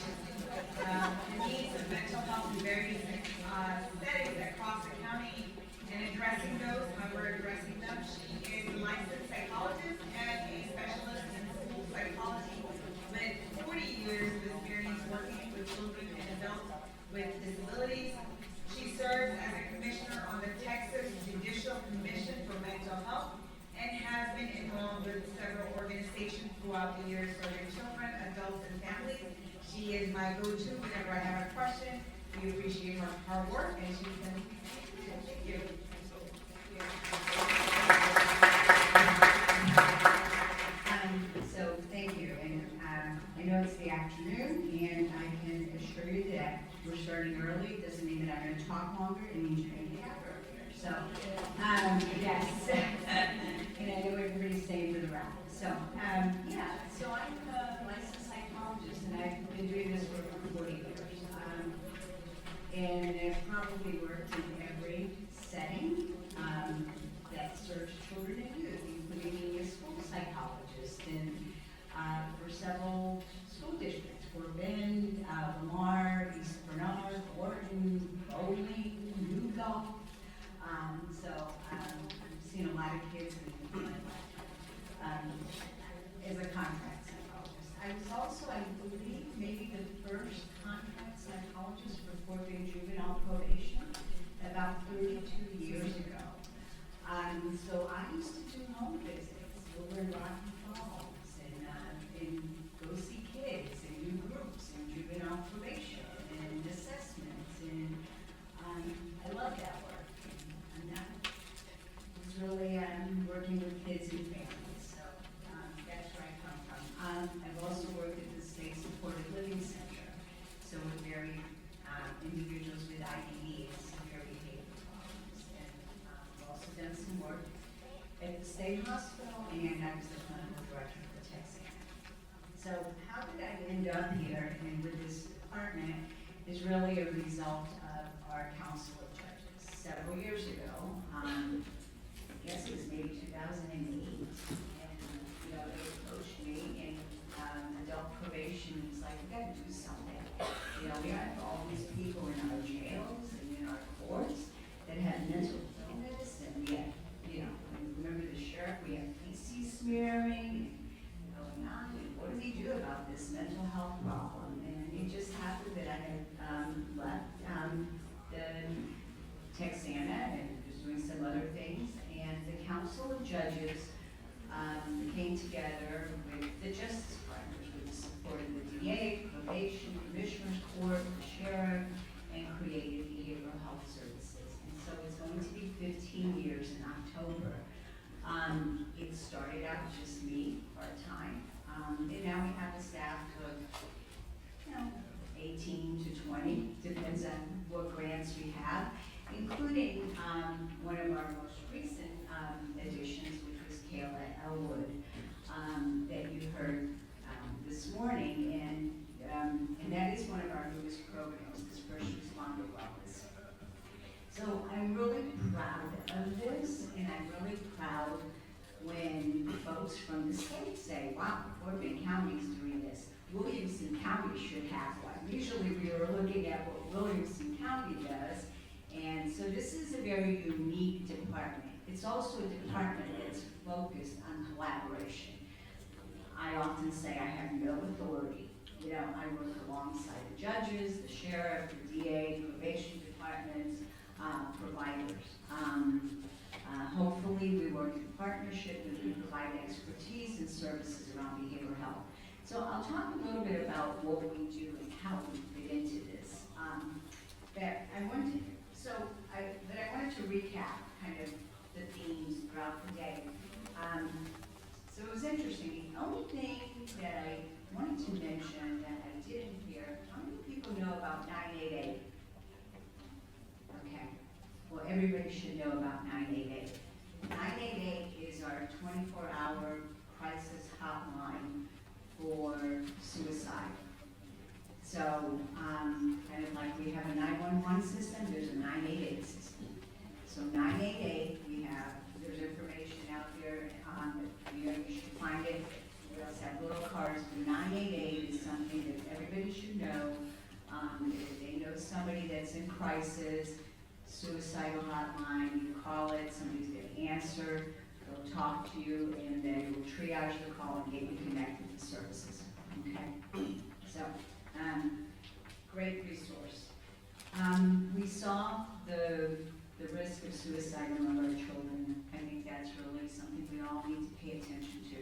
the needs of mental health in various settings across the county and addressing those, how we're addressing them. She is a licensed psychologist and a specialist in school psychology with 40 years of experience working with children and adults with disabilities. She serves as a commissioner on the Texas Judicial Commission for Mental Health and has been involved with several organizations throughout the years serving children, adults, and families. She is my go-to whenever I have a question. We appreciate her hard work, and she's going to thank you.
So thank you, and I know it's the afternoon, and I can assure you that we're starting early. It doesn't mean that I'm going to talk longer. It means you're going to get out earlier. So yes, and I know everybody's staying for the ride. So yeah, so I'm a licensed psychologist, and I've been doing this for over 40 years, and I've probably worked in every setting that serves children and youth, including being a school psychologist and for several school districts, Fort Bend, Lamar, East Bernard, Orton, Bowling, New Gulf. So I've seen a lot of kids as a contract psychologist. I was also, I believe, maybe the first contract psychologist for Fort Bend juvenile probation about 32 years ago. So I used to do home visits over in Rocky Falls and go see kids and do groups and juvenile probation and assessments, and I love that work. And that was really working with kids and families. So that's where I come from. I've also worked at the State Supported Living Center, so with very individuals with IDEs, severe behavioral problems, and I've also done some work at the state hospital, and I was the clinical director for Texas. So how did I end up here and with this department is really a result of our council of judges. Several years ago, I guess it was maybe 2008, and, they approached me and, adult probation was like, we gotta do something. We have all these people in our jails and in our courts that have mental illness, and we have, remember the sheriff, we have feces smearing, going on, and what do we do about this mental health problem? And it just happened that I had, left, the Texana and was doing some other things, and the council of judges, came together with the justice partners, with the support of the DA, probation, commissioner's court, the sheriff, and created behavioral health services. And so it's going to be 15 years in October. It started out just me, part-time, and now we have a staff of, 18 to 20, depends on what grants we have, including, one of our most recent, additions, which was Kayla Elwood, that you heard, this morning, and that is one of our newest programs, this first responder wellness. So I'm really proud of this, and I'm really proud when folks from the state say, wow, Fort Bend County is doing this. Williamson County should have one. Usually we are looking at what Williamson County does, and so this is a very unique department. It's also a department that's focused on collaboration. I often say I have no authority. I work alongside the judges, the sheriff, the DA, probation departments, providers. Hopefully we work in partnership and we provide expertise and services around behavioral health. So I'll talk a little bit about what we do and how we fit into this. I wanted to recap kind of the themes throughout the day. So it was interesting. The only thing that I wanted to mention that I didn't hear, how many people know about 988? Okay. Well, everybody should know about 988. 988 is our 24-hour crisis hotline for suicide. So, kind of like we have a 911 system, there's a 988 system. So 988, there's information out there, you should find it. We also have little cards. The 988 is something that everybody should know. If they know somebody that's in crisis, suicidal hotline, you call it, somebody's gonna answer, they'll talk to you, and they will triage the call and get you connected to services, okay? So, great resource. We saw the risk of suicide among our children. I think that's really something we all need to pay attention to.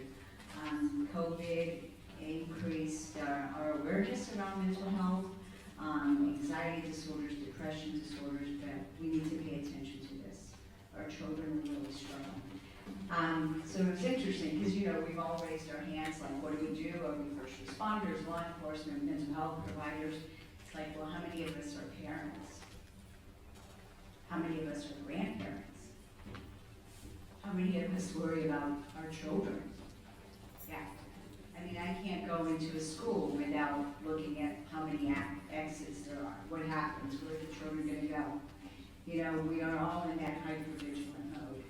COVID increased our awareness around mental health, anxiety disorders, depression disorders, but we need to pay attention to this. Our children are really struggling. So it's interesting because, we've all raised our hands like, what do we do? Are we first responders, law enforcement, mental health providers? It's like, well, how many of us are parents? How many of us are grandparents? How many of us worry about our children? Yeah. I can't go into a school without looking at how many exits there are. What happens? Where are the children going to go? We are all in that hyper-vigilant mode.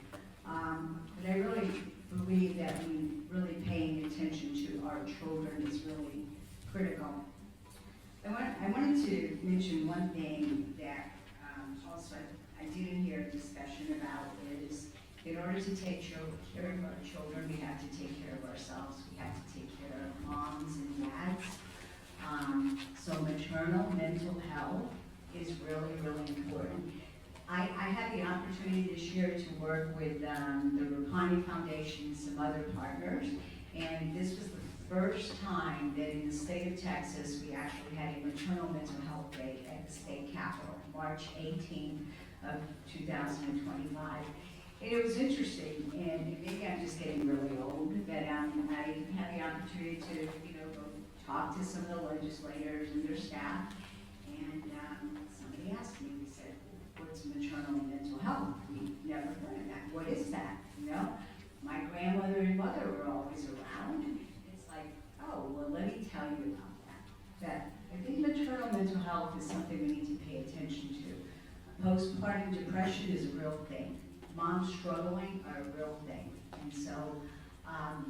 But I really believe that really paying attention to our children is really critical. I wanted to mention one thing that also I didn't hear a discussion about is in order to take care of our children, we have to take care of ourselves. We have to take care of moms and dads. So maternal mental health is really, really important. I had the opportunity this year to work with the Rapani Foundation and some other partners, and this was the first time that in the state of Texas we actually had a maternal mental health day at the state capitol, March 18th of 2025. And it was interesting, and maybe I'm just getting really old, but I had the opportunity to, go talk to some of the legislators and their staff, and somebody asked me, we said, what's maternal mental health? We never heard of that. What is that? My grandmother and mother were always around. It's like, oh, well, let me tell you about that. mental health is something we need to pay attention to. Postpartum depression is a real thing. Moms struggling are a real thing. And so,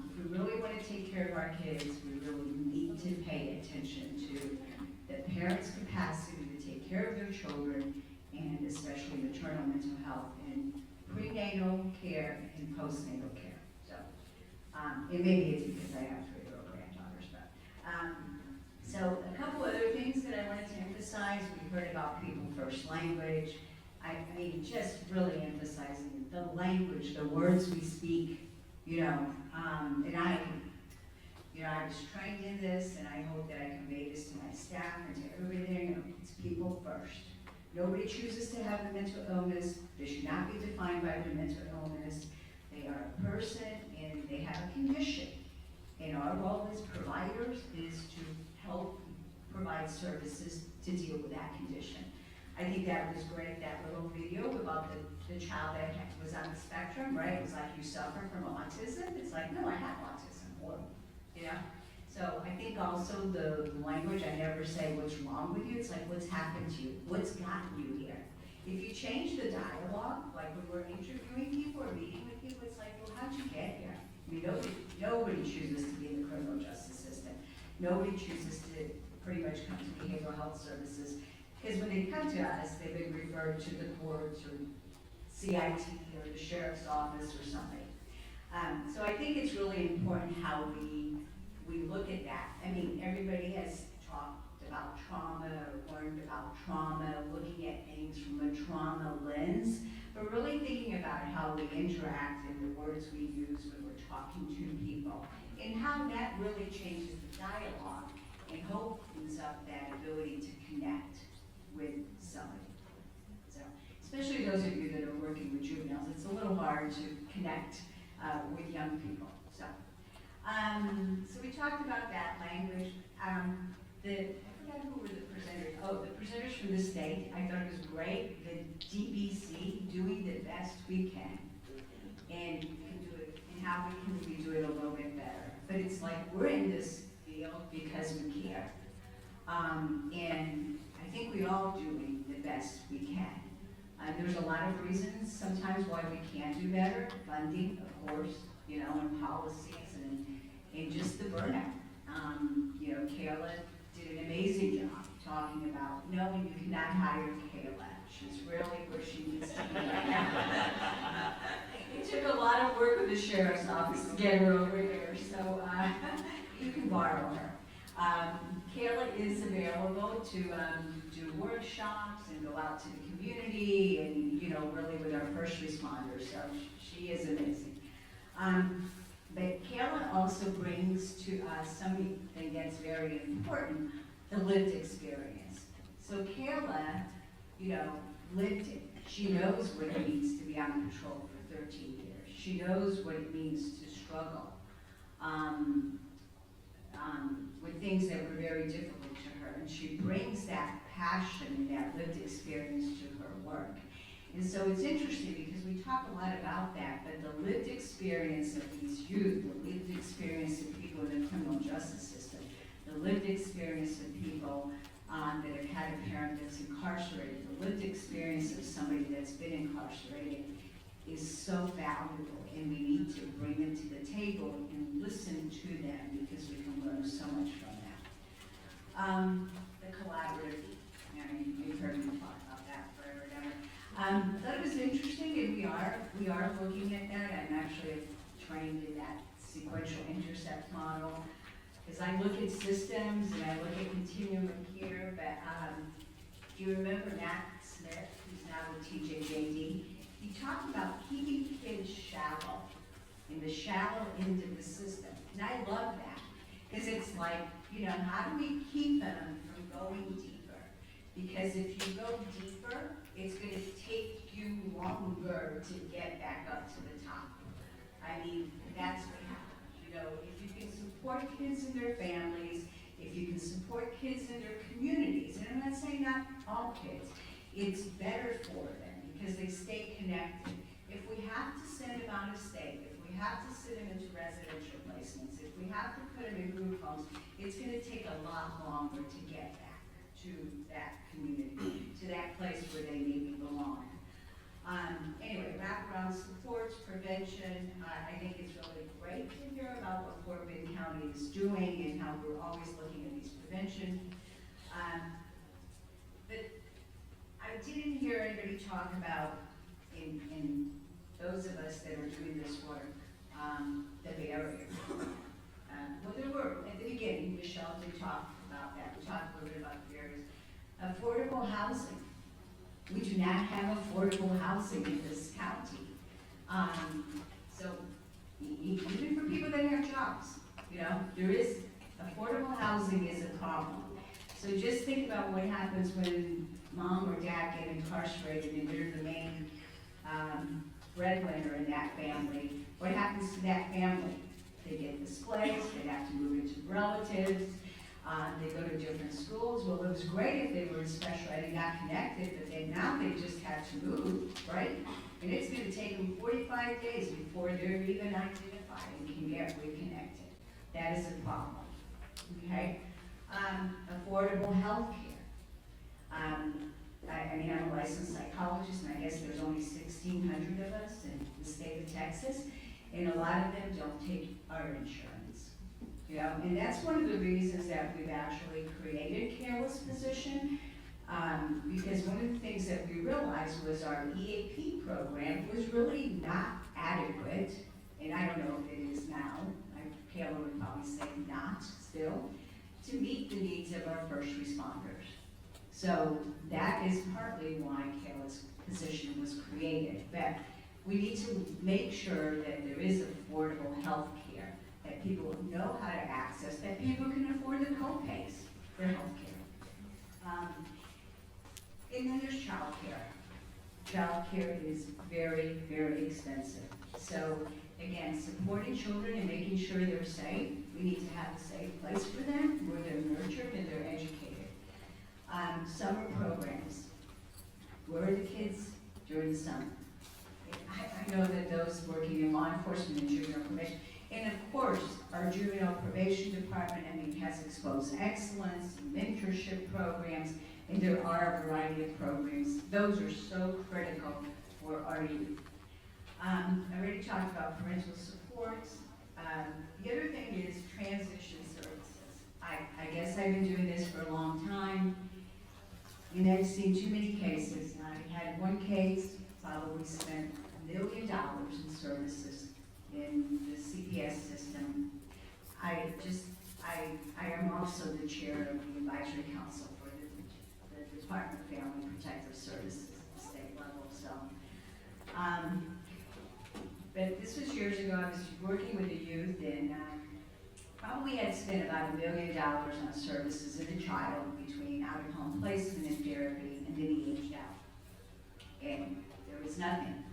if we really want to take care of our kids, we really need to pay attention to the parents' capacity to take care of their children, and especially maternal mental health and prenatal care and postnatal care. So, and maybe it's because I have 3-year-old granddaughters, but, so a couple other things that I wanted to emphasize. We heard about people first language. I mean, just really emphasizing the language, the words we speak, and I was trained in this, and I hope that I convey this to my staff and to everybody there. It's people first. Nobody chooses to have a mental illness. They should not be defined by their mental illness. They are a person, and they have a condition. And our role as providers is to help provide services to deal with that condition. I think that was great, that little video about the child that was on the spectrum, right? It was like, you suffer from autism? It's like, no, I have autism, or, So I think also the language, I never say what's wrong with you, it's like, what's happened to you? What's gotten you here? If you change the dialogue, like when we're interviewing people or meeting with people, it's like, well, how'd you get here? I mean, nobody chooses to be in the criminal justice system. Nobody chooses to pretty much come to behavioral health services. Because when they come to us, they've been referred to the courts or CIT or the sheriff's office or something. So I think it's really important how we look at that. I mean, everybody has talked about trauma or learned about trauma, looking at things from a trauma lens, but really thinking about how we interact and the words we use when we're talking to people, and how that really changes the dialogue and opens up that ability to connect with somebody. So, especially those of you that are working with juveniles, it's a little hard to connect with young people. So, so we talked about that language. I forgot who were the presenters. Oh, the presenters from the state. I thought it was great. The DBC doing the best we can, and can do it. And how can we do it a little bit better? But it's like we're in this field because we care, and I think we all doing the best we can. There's a lot of reasons sometimes why we can't do better. Funding, of course, and policies, and just the burnout. Kayla did an amazing job talking about, no, you cannot hire Kayla. She's really where she needs to be right now. It took a lot of work with the sheriff's office to get her over here, so you can borrow her. Kayla is available to do workshops and go out to the community and, really with our first responders, so she is amazing. But Kayla also brings to us something that's very important, the lived experience. So Kayla, lived it. She knows what it means to be out of control for 13 years. She knows what it means to struggle with things that were very difficult to her. And she brings that passion and that lived experience to her work. And so it's interesting because we talk a lot about that, but the lived experience of these youth, the lived experience of people in the criminal justice system, the lived experience of people that have had a parent that's incarcerated, the lived experience of somebody that's been incarcerated is so valuable, and we need to bring them to the table and listen to them because we can learn so much from that. The collaborative, you've heard me talk about that forever and ever. That was interesting, and we are looking at that. I'm actually trained in that sequential intercept model, because I look at systems and I look at continuum here, but do you remember Matt Smith, who's now with TJJD? He talked about keeping kids shallow, in the shallow end of the system. And I love that, because it's like, how do we keep them from going deeper? Because if you go deeper, it's going to take you longer to get back up to the top. I mean, that's what happens. If you can support kids and their families, if you can support kids in their communities, and I'm not saying not all kids, it's better for them because they stay connected. If we have to send them out of state, if we have to send them into residential placements, if we have to put them in group homes, it's going to take a lot longer to get back to to that community, to that place where they maybe belong. Anyway, wraparound supports, prevention, I think it's really great to hear about what Fort Bend County is doing and how we're always looking at these prevention. But I didn't hear anybody talk about, in those of us that are doing this work, the barriers. Well, there were, at the beginning, Michelle did talk about that. We talked a little bit about the barriers. Affordable housing. We do not have affordable housing in this county. So even for people that have jobs, you know, there is, affordable housing is a problem. So just think about what happens when mom or dad get incarcerated and they're the main breadwinner in that family. What happens to that family? They get displaced, they have to move into relatives, they go to different schools. Well, it was great if they were in special ed and got connected, but then now they just had to move, right? And it's gonna take them 45 days before they're even identified and can get reconnected. That is a problem, okay? Affordable health care. I mean, I'm a licensed psychologist, and I guess there's only 1,600 of us in the state of Texas, and a lot of them don't take our insurance. You know, and that's one of the reasons that we've actually created Careless Position, because one of the things that we realized was our EAP program was really not adequate, and I don't know if it is now, Kayla would probably say not still, to meet the needs of our first responders. So that is partly why Kayla's position was created. But we need to make sure that there is affordable health care, that people know how to access, that people can afford the co-pays for health care. And then there's child care. Child care is very, very expensive. So again, supporting children and making sure they're safe. We need to have a safe place for them where they're nurtured and they're educated. Summer programs. Where are the kids during the summer? I know that those working in law enforcement and juvenile probation, and of course, our juvenile probation department, I mean, has exposed excellence, mentorship programs, and there are a variety of programs. Those are so critical for our youth. I already talked about parental supports. The other thing is transition services. I guess I've been doing this for a long time, and I've seen too many cases. I had one case, probably spent $1 million in services in the CPS system. I am also the chair of the advisory council for the Department of Family Protective Services at the state level, so. But this was years ago. I was working with the youth, and probably had spent about $1 million on services in a child between out-of-home placement and therapy, and then he aged out. And there was nothing.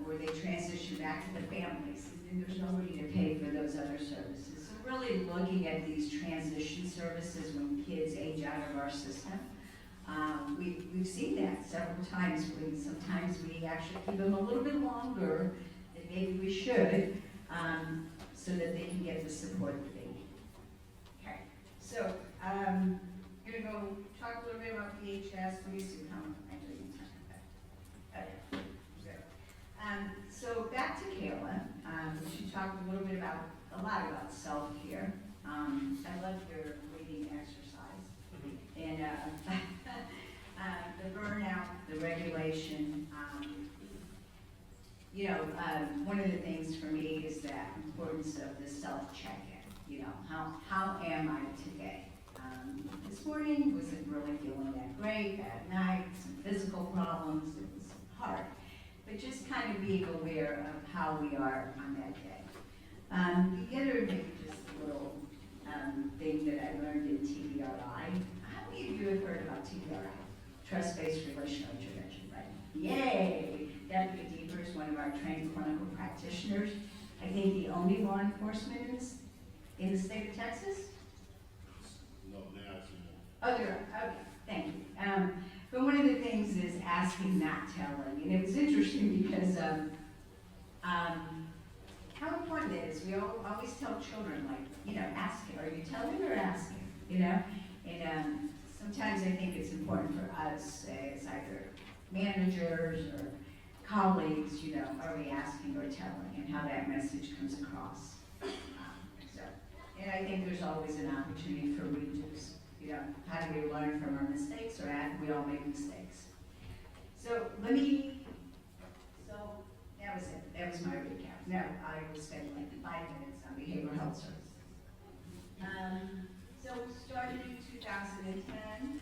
Or they transitioned back to the families, and then there's nobody to pay for those other services. So really looking at these transition services when kids age out of our system. We've seen that several times when sometimes we actually keep them a little bit longer than maybe we should, so that they can get the support that they need. Okay, so I'm gonna go talk a little bit about PHS. Let me see how I'm doing time. Okay. So back to Kayla. She talked a little bit about, a lot about self-care. I love your breathing exercise. And the burnout, the regulation, one of the things for me is that importance of the self-check-in. You know, how am I today? This morning wasn't really feeling that great, at night, some physical problems, it was hard. But just kind of being aware of how we are on that day. The other maybe just a little thing that I learned in TBRI. How many of you have heard about TBRI? Trust-based relational intervention, right? Yay! Deputy Deeper is one of our trained clinical practitioners. I think the only law enforcement in the state of Texas.
No, now it's more.
Oh, there are. Okay, thank you. But one of the things is asking, not telling. And it was interesting because how important it is. We always tell children, like, you know, ask, are you telling or asking? You know? And sometimes I think it's important for us as either managers or colleagues, you know, are we asking or telling, and how that message comes across. So, and I think there's always an opportunity for redos. You know, how do we learn from our mistakes, or we all make mistakes? So that was it. That was my recap. Now, I will spend like 5 minutes on behavioral health services. So we started in 2010,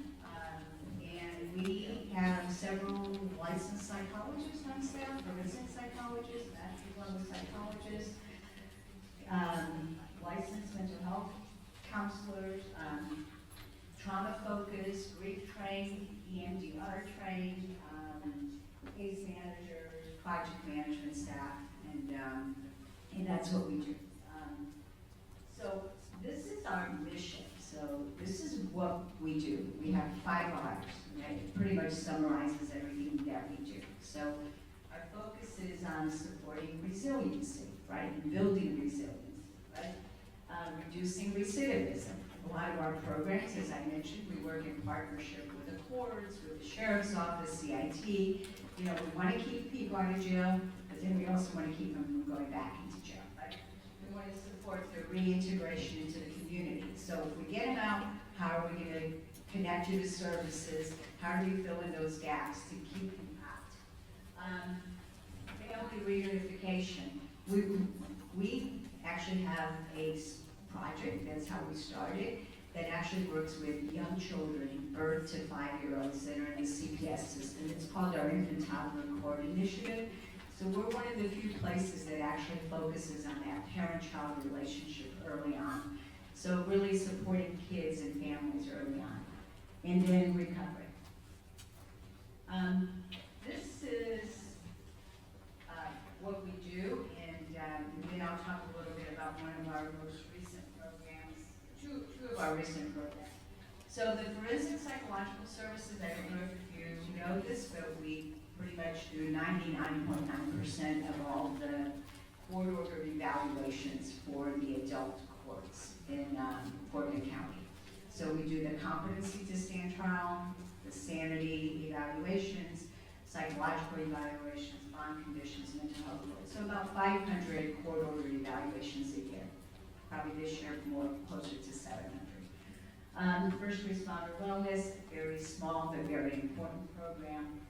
and we have several licensed psychologists on staff, forensic psychologists, active level psychologists, licensed mental health counselors, trauma-focused, grief trained, EMDR trained, case managers, project management staff, and that's what we do. So this is our mission. So this is what we do. We have 5 R's, and it pretty much summarizes everything that we do. So our focus is on supporting resiliency, right, and building resiliency, right, reducing recidivism. A lot of our programs, as I mentioned, we work in partnership with the courts, with the sheriff's office, CIT. You know, we want to keep people out of jail, but then we also want to keep them from going back into jail, right? We want to support their reintegration into the community. So if we get them out, how are we going to connect you to services? How do we fill in those gaps to keep them out? Family reunification. We actually have a project, that's how we started, that actually works with young children, birth to 5-year-olds that are in the CPS system. It's called our Infant Toddler Court Initiative. So we're one of the few places that actually focuses on that parent-child relationship early on. So really supporting kids and families early on. And then recovery. This is what we do, and then I'll talk a little bit about one of our most recent programs, two of our recent programs. So the forensic psychological services, I don't know if you know this, but we pretty much do 99.9% of all the court order evaluations for the adult courts in Portland County. So we do the competency to stand trial, the sanity evaluations, psychological evaluations, bond conditions, mental health court. So about 500 court order evaluations a year. Probably this year more closer to 700. First responder wellness, very small but very important program.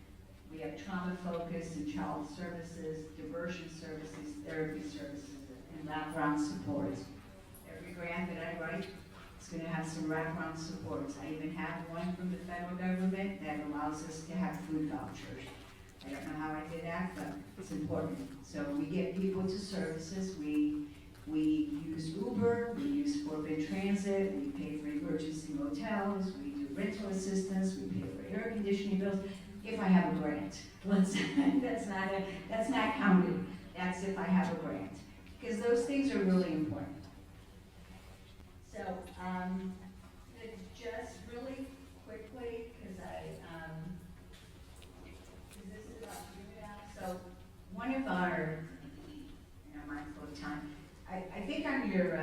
We have trauma focused and child services, diversion services, therapy services, and wraparound supports. Every grant that I write is going to have some wraparound supports. I even have one from the federal government that allows us to have food vouchers. I don't know how I did that, but it's important. So we get people to services. We use Uber, we use Forbid Transit, we pay for emergency motels, we do rental assistance, we pay for air conditioning bills. If I have a grant, that's not counted. That's if I have a grant, because those things are really important. So just really quickly, because this is about juvenile. So one of our, mindful of time. I think on your,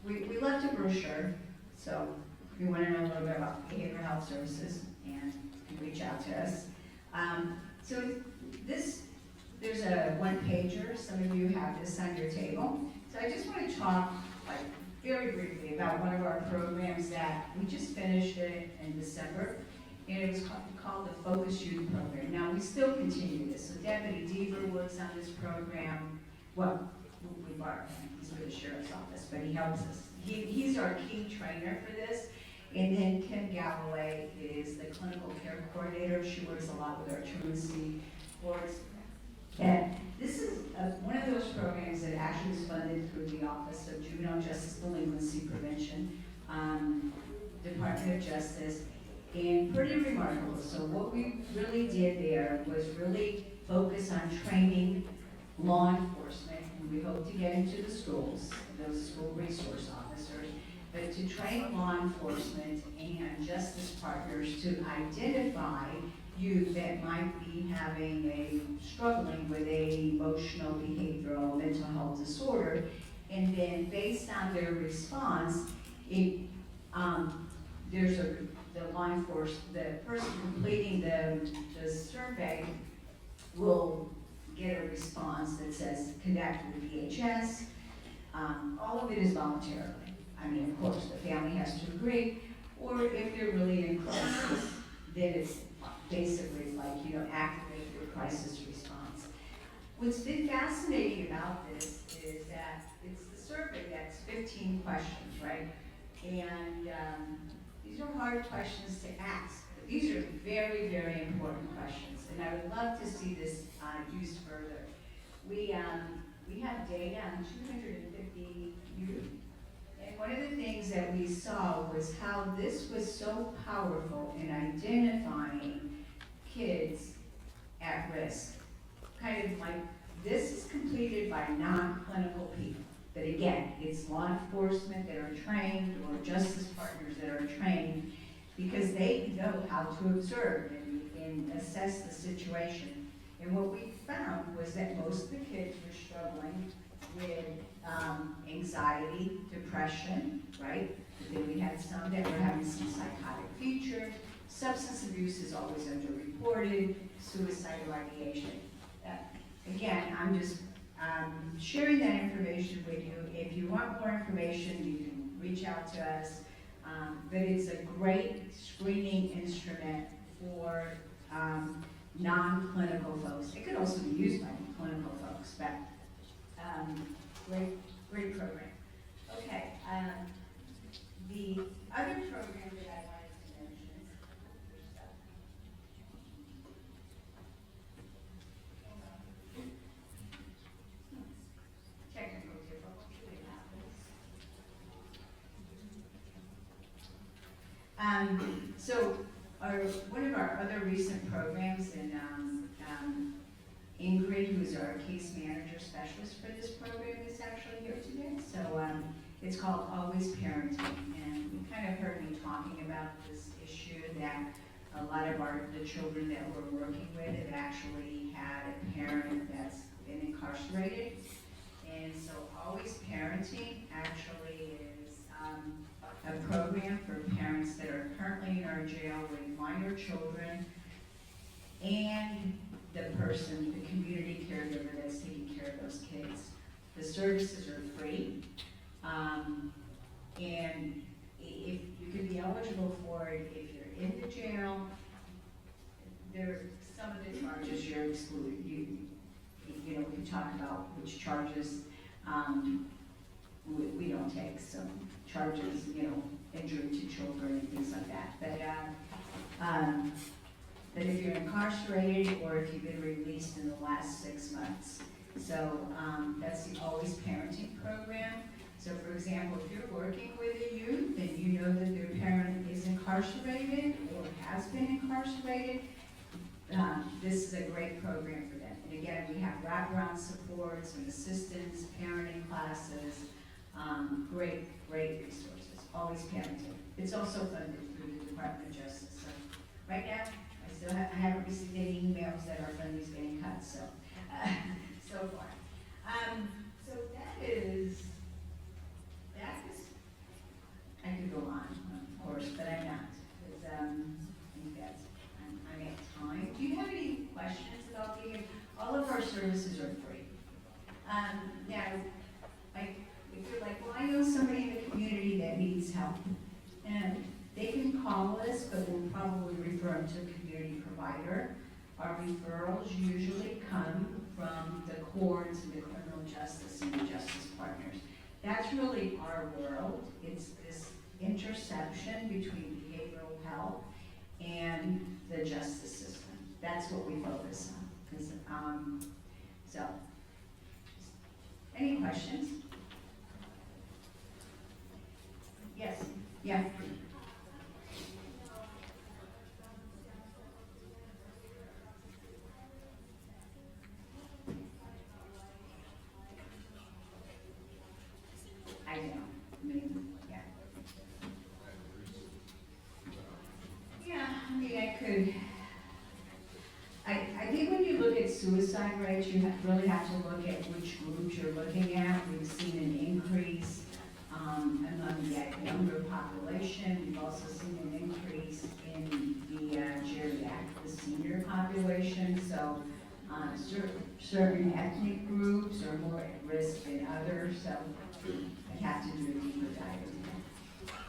we left a brochure, so if you want to know a little bit about behavioral health services, and you can reach out to us. So there's a one-pager, some of you have this on your table. So I just want to talk very briefly about one of our programs that we just finished it in December, and it was called the Focus Youth Program. Now, we still continue this. So Deputy Deaver works on this program. Well, we borrow him, he's with the Sheriff's Office, but he helps us. He's our key trainer for this. And then Kim Galloway is the clinical care coordinator. She works a lot with our truancy courts. And this is one of those programs that actually is funded through the Office of Juvenile Justice Delinquency Prevention, Department of Justice, and pretty remarkable. So what we really did there was really focus on training law enforcement, and we hope to get into the schools, those school resource officers, but to train law enforcement and justice partners to identify youth that might be struggling with a emotional, behavioral, mental health disorder, and then based on their response, there's the law enforcement, the person completing the survey will get a response that says connect with DHS. All of it is voluntarily. I mean, of course, the family has to agree, or if they're really in crisis, then it's basically like, activate your crisis response. What's been fascinating about this is that it's the survey that's 15 questions, right? And these are hard questions to ask, but these are very, very important questions, and I would love to see this used further. We have data on 250 youth, and one of the things that we saw was how this was so powerful in identifying kids at risk. Kind of like, this is completed by non-clinical people. But again, it's law enforcement that are trained or justice partners that are trained because they know how to observe and assess the situation. And what we found was that most of the kids were struggling with anxiety, depression, right? But then we had some that were having some psychotic features. Substance abuse is always underreported, suicidal ideation. Again, I'm just sharing that information with you. If you want more information, you can reach out to us. But it's a great screening instrument for non-clinical folks. It could also be used by clinical folks, but great program. Okay, the other program that I wanted to mention is technical difficulty happens. So one of our other recent programs, and Ingrid, who's our case manager specialist for this program, is actually here today. So it's called Always Parenting, and you kind of heard me talking about this issue that a lot of the children that we're working with have actually had a parent that's been incarcerated. And so Always Parenting actually is a program for parents that are currently in our jail with minor children and the community caregiver that's taking care of those kids. The services are free, and if you can be eligible for it if you're in the jail. Some of the charges you're excluded. We can talk about which charges we don't take. Some charges, injury to children and things like that. But if you're incarcerated or if you've been released in the last 6 months. So that's the Always Parenting program. So for example, if you're working with a youth and you know that their parent is incarcerated or has been incarcerated, this is a great program for them. And again, we have wraparound supports and assistance, parenting classes, great resources. Always Parenting. It's also funded through the Department of Justice. So right now, I haven't received any emails that our funding is getting cut, so far. So that is, I could go on, of course, but I'm not, because I think I'm at time. Do you have any questions about all of our services are free. Now, if you're like, well, I know somebody in the community that needs help, and they can call us, but we'll probably refer them to a community provider. Our referrals usually come from the courts and the criminal justice and the justice partners. That's really our world. It's this intersection between behavioral health and the justice system. That's what we focus on. So, any questions? Yes. Yeah. I know. Yeah. Yeah, I could. I think when you look at suicide rates, you really have to look at which groups you're looking at. We've seen an increase among the younger population. We've also seen an increase in the geriatric, the senior population. So certain ethnic groups are more at risk than others. So I have to do a deeper dive into that.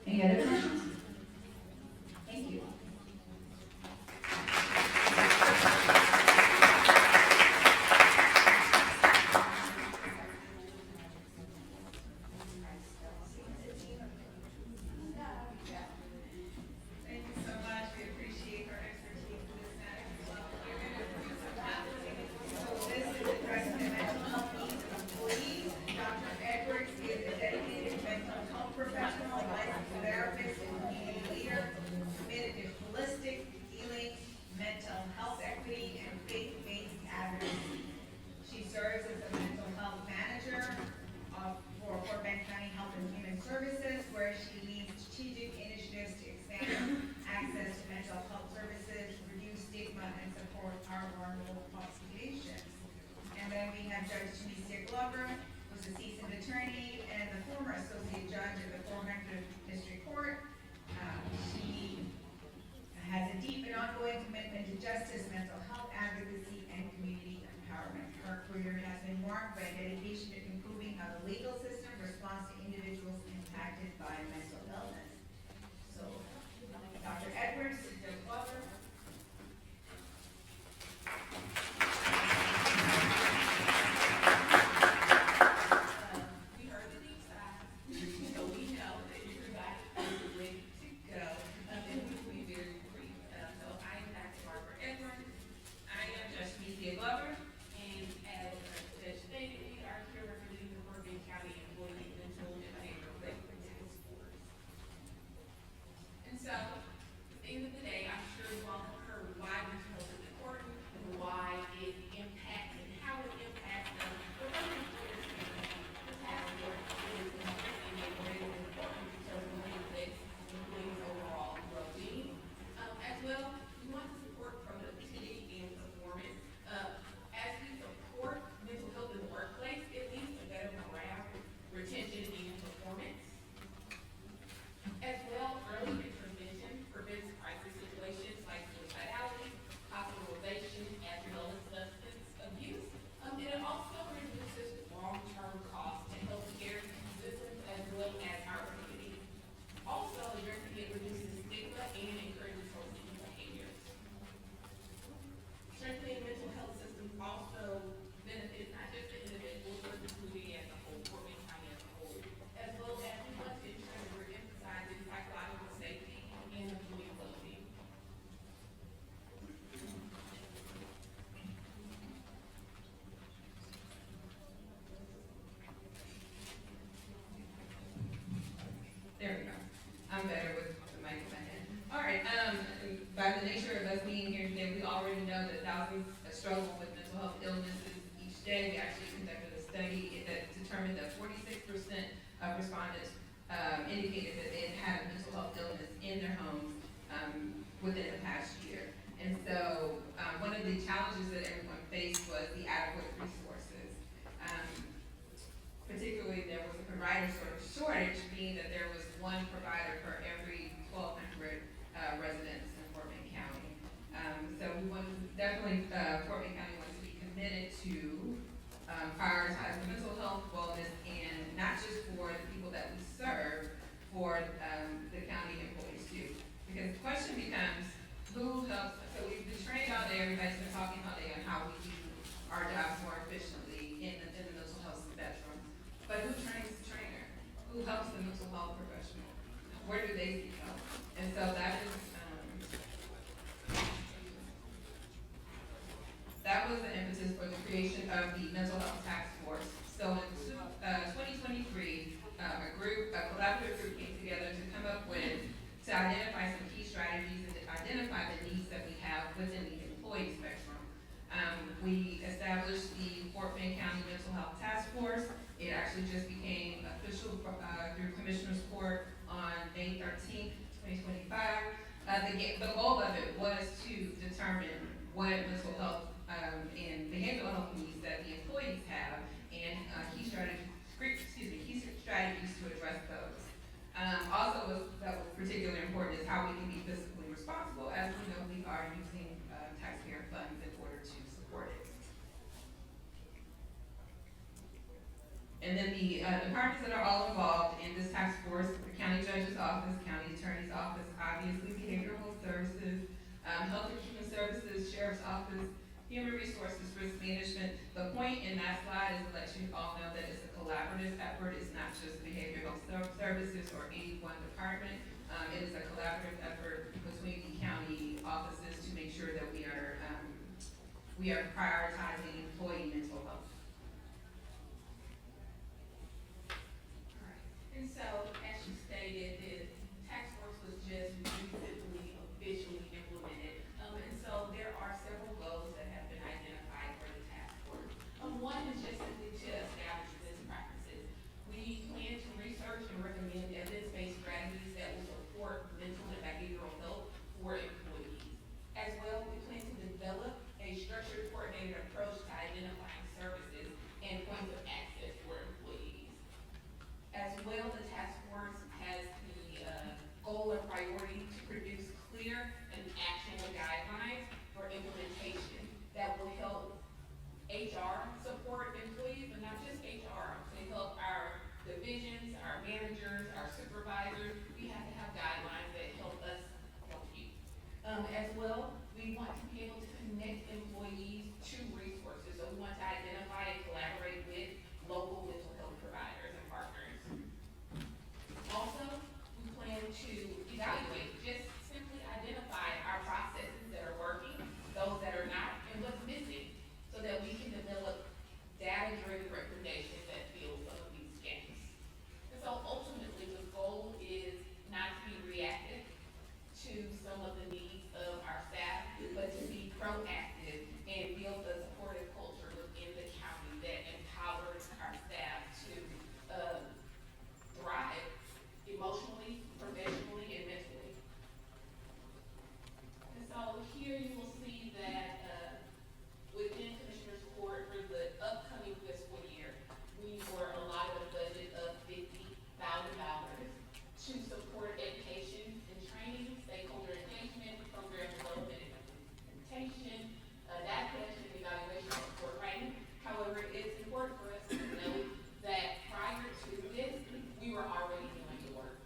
Any other questions? Thank you.
Thank you so much. We appreciate her expertise in this matter. Well, we're going to do some happening. So this is addressing the mental health needs of employees. Dr. Edwards is a dedicated mental health professional, licensed therapist, and community leader, committed to holistic healing, mental health equity, and faith-based advocacy. She serves as a mental health manager for Fort Bend County Health and Human Services, where she leads strategic initiatives to expand access to mental health services, reduce stigma, and support our vulnerable populations. And then we have Judge Tunisia Glover, who's a seasoned attorney and the former associate judge of the 400th District Court. She has a deep and ongoing commitment to justice, mental health advocacy, and community empowerment. Her career has been marked by dedication to improving how the legal system responds to individuals impacted by mental illness. So, Dr. Edwards, Judge Glover.
We heard the deep side, so we know that you're back and ready to go. And we will be very brief. So I am Dr. Barbara Edwards. I am Judge Tunisia Glover, and as Judge stated, we are here representing the Fort Bend County Employee Mental and Behavioral Health Task Force. And so, at the end of the day, I'm sure you all have heard why mental health is important and why it impacts and how it impacts us. But really, the task force is increasingly more important because we affect employees' overall well-being. As well, we want to support productivity and performance. As we support mental health in the workplace, it leads to better morale, retention, and performance. As well, early intervention prevents crisis situations like suicidality, hospitalization, as well as substance abuse. And it also reduces long-term costs to healthcare systems as well as our community. Also, addressing it reduces stigma and encourages healthy behaviors. Strengthening mental health systems also benefits not just the individual, but the community as a whole, Fort Bend County as a whole, as well as we want to ensure that we're emphasizing psychological safety and employee well-being. There we go. I'm better with the mic in my hand. All right, by the nature of us being here today, we already know that thousands struggle with mental health illnesses each day. We actually conducted a study that determined that 46% of respondents indicated that they had had a mental health illness in their homes within the past year. And so one of the challenges that everyone faced was the adequate resources. Particularly, there was a provider shortage, being that there was one provider for every 1,200 residents in Fort Bend County. So we want to definitely, Fort Bend County wants to be committed to prioritize mental health, wellness, and not just for the people that we serve, for the county employees too. Because the question becomes, who helps? So we've been trained all day, everybody's been talking all day on how we do our jobs more efficiently in the mental health spectrum. But who trains the trainer? Who helps the mental health professional? Where do they seek help? And so that is, that was the impetus for the creation of the Mental Health Task Force. So in 2023, a collaborative group came together to come up with, to identify some key strategies and to identify the needs that we have within the employee spectrum. We established the Fort Bend County Mental Health Task Force. It actually just became official through Commissioner's Court on May 13th, 2025. The goal of it was to determine what mental health and behavioral health needs that the employees have, and key strategies to address
And then the departments that are all involved in this task force, the county judge's office, county attorney's office, obviously behavioral health services, health and human services, sheriff's office, human resources, risk management. The point in that slide is to let you all know that it's a collaborative effort. It's not just behavioral health services or any one department. It is a collaborative effort between the county offices to make sure that we are prioritizing employee mental health.
And so, as you stated, the task force was just recently officially implemented. And so there are several goals that have been identified for the task force. One is just simply to establish best practices. We plan to research and recommend evidence-based strategies that will support mental and behavioral health for employees. As well, we plan to develop a structured, coordinated approach to identifying services and points of access for employees. As well, the task force has the goal and priority to produce clear and actionable guidelines for implementation that will help HR support employees, but not just HR. They help our divisions, our managers, our supervisors. We have to have guidelines that help us help you. As well, we want to be able to connect employees to resources. So we want to identify and collaborate with local mental health providers and partners. Also, we plan to evaluate, just simply identify our processes that are working, those that are not, and what's missing, so that we can develop data-driven recommendations that fill some of these gaps. And so ultimately, the goal is not to be reactive to some of the needs of our staff, but to be proactive and build a supportive culture within the county that empowers our staff to thrive emotionally, professionally, and mentally. And so here you will see that within Commissioner's Court for the upcoming fiscal year, we were allotted a budget of $50,000 to support education and training, stakeholder engagement, program development and implementation, data collection, evaluation, and support writing. However, it's important for us to know that prior to this, we were already doing the work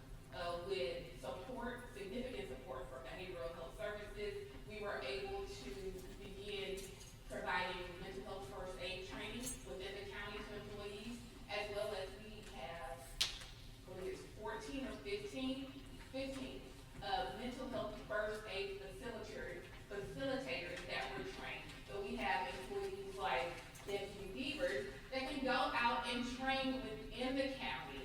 with support, significant support for behavioral health services. We were able to begin providing mental health first aid training within the county to employees, as well as we have, I believe it's 14 or 15 mental health first aid facilitators that were trained. So we have employees like Deputy Beavers that can go out and train within the county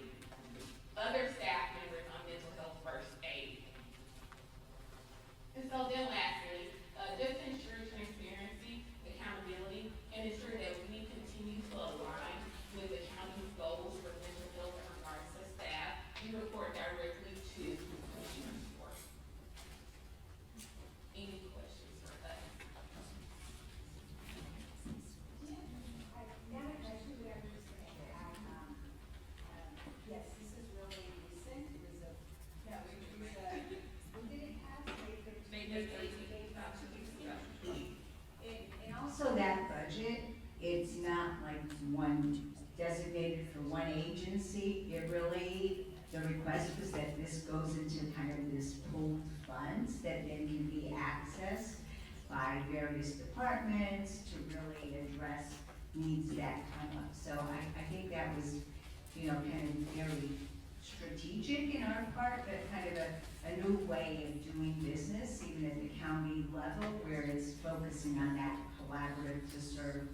other staff members on mental health first aid. And so then lastly, just to ensure transparency, accountability, and ensure that we continue to align with the county's goals for mental health in regards to staff, we report directly to Commissioner's Court. Any questions for us?
Yes, this is really recent, it was a, no, it was a, when did it pass?
May 13th, about 2 weeks ago.
And also that budget, it's not like one designated for one agency. It really, the request was that this goes into kind of this pooled funds that then can be accessed by various departments to really address needs that come up. So I think that was, you know, kind of very strategic in our part, but kind of a new way of doing business, even at the county level, where it's focusing on that collaborative to serve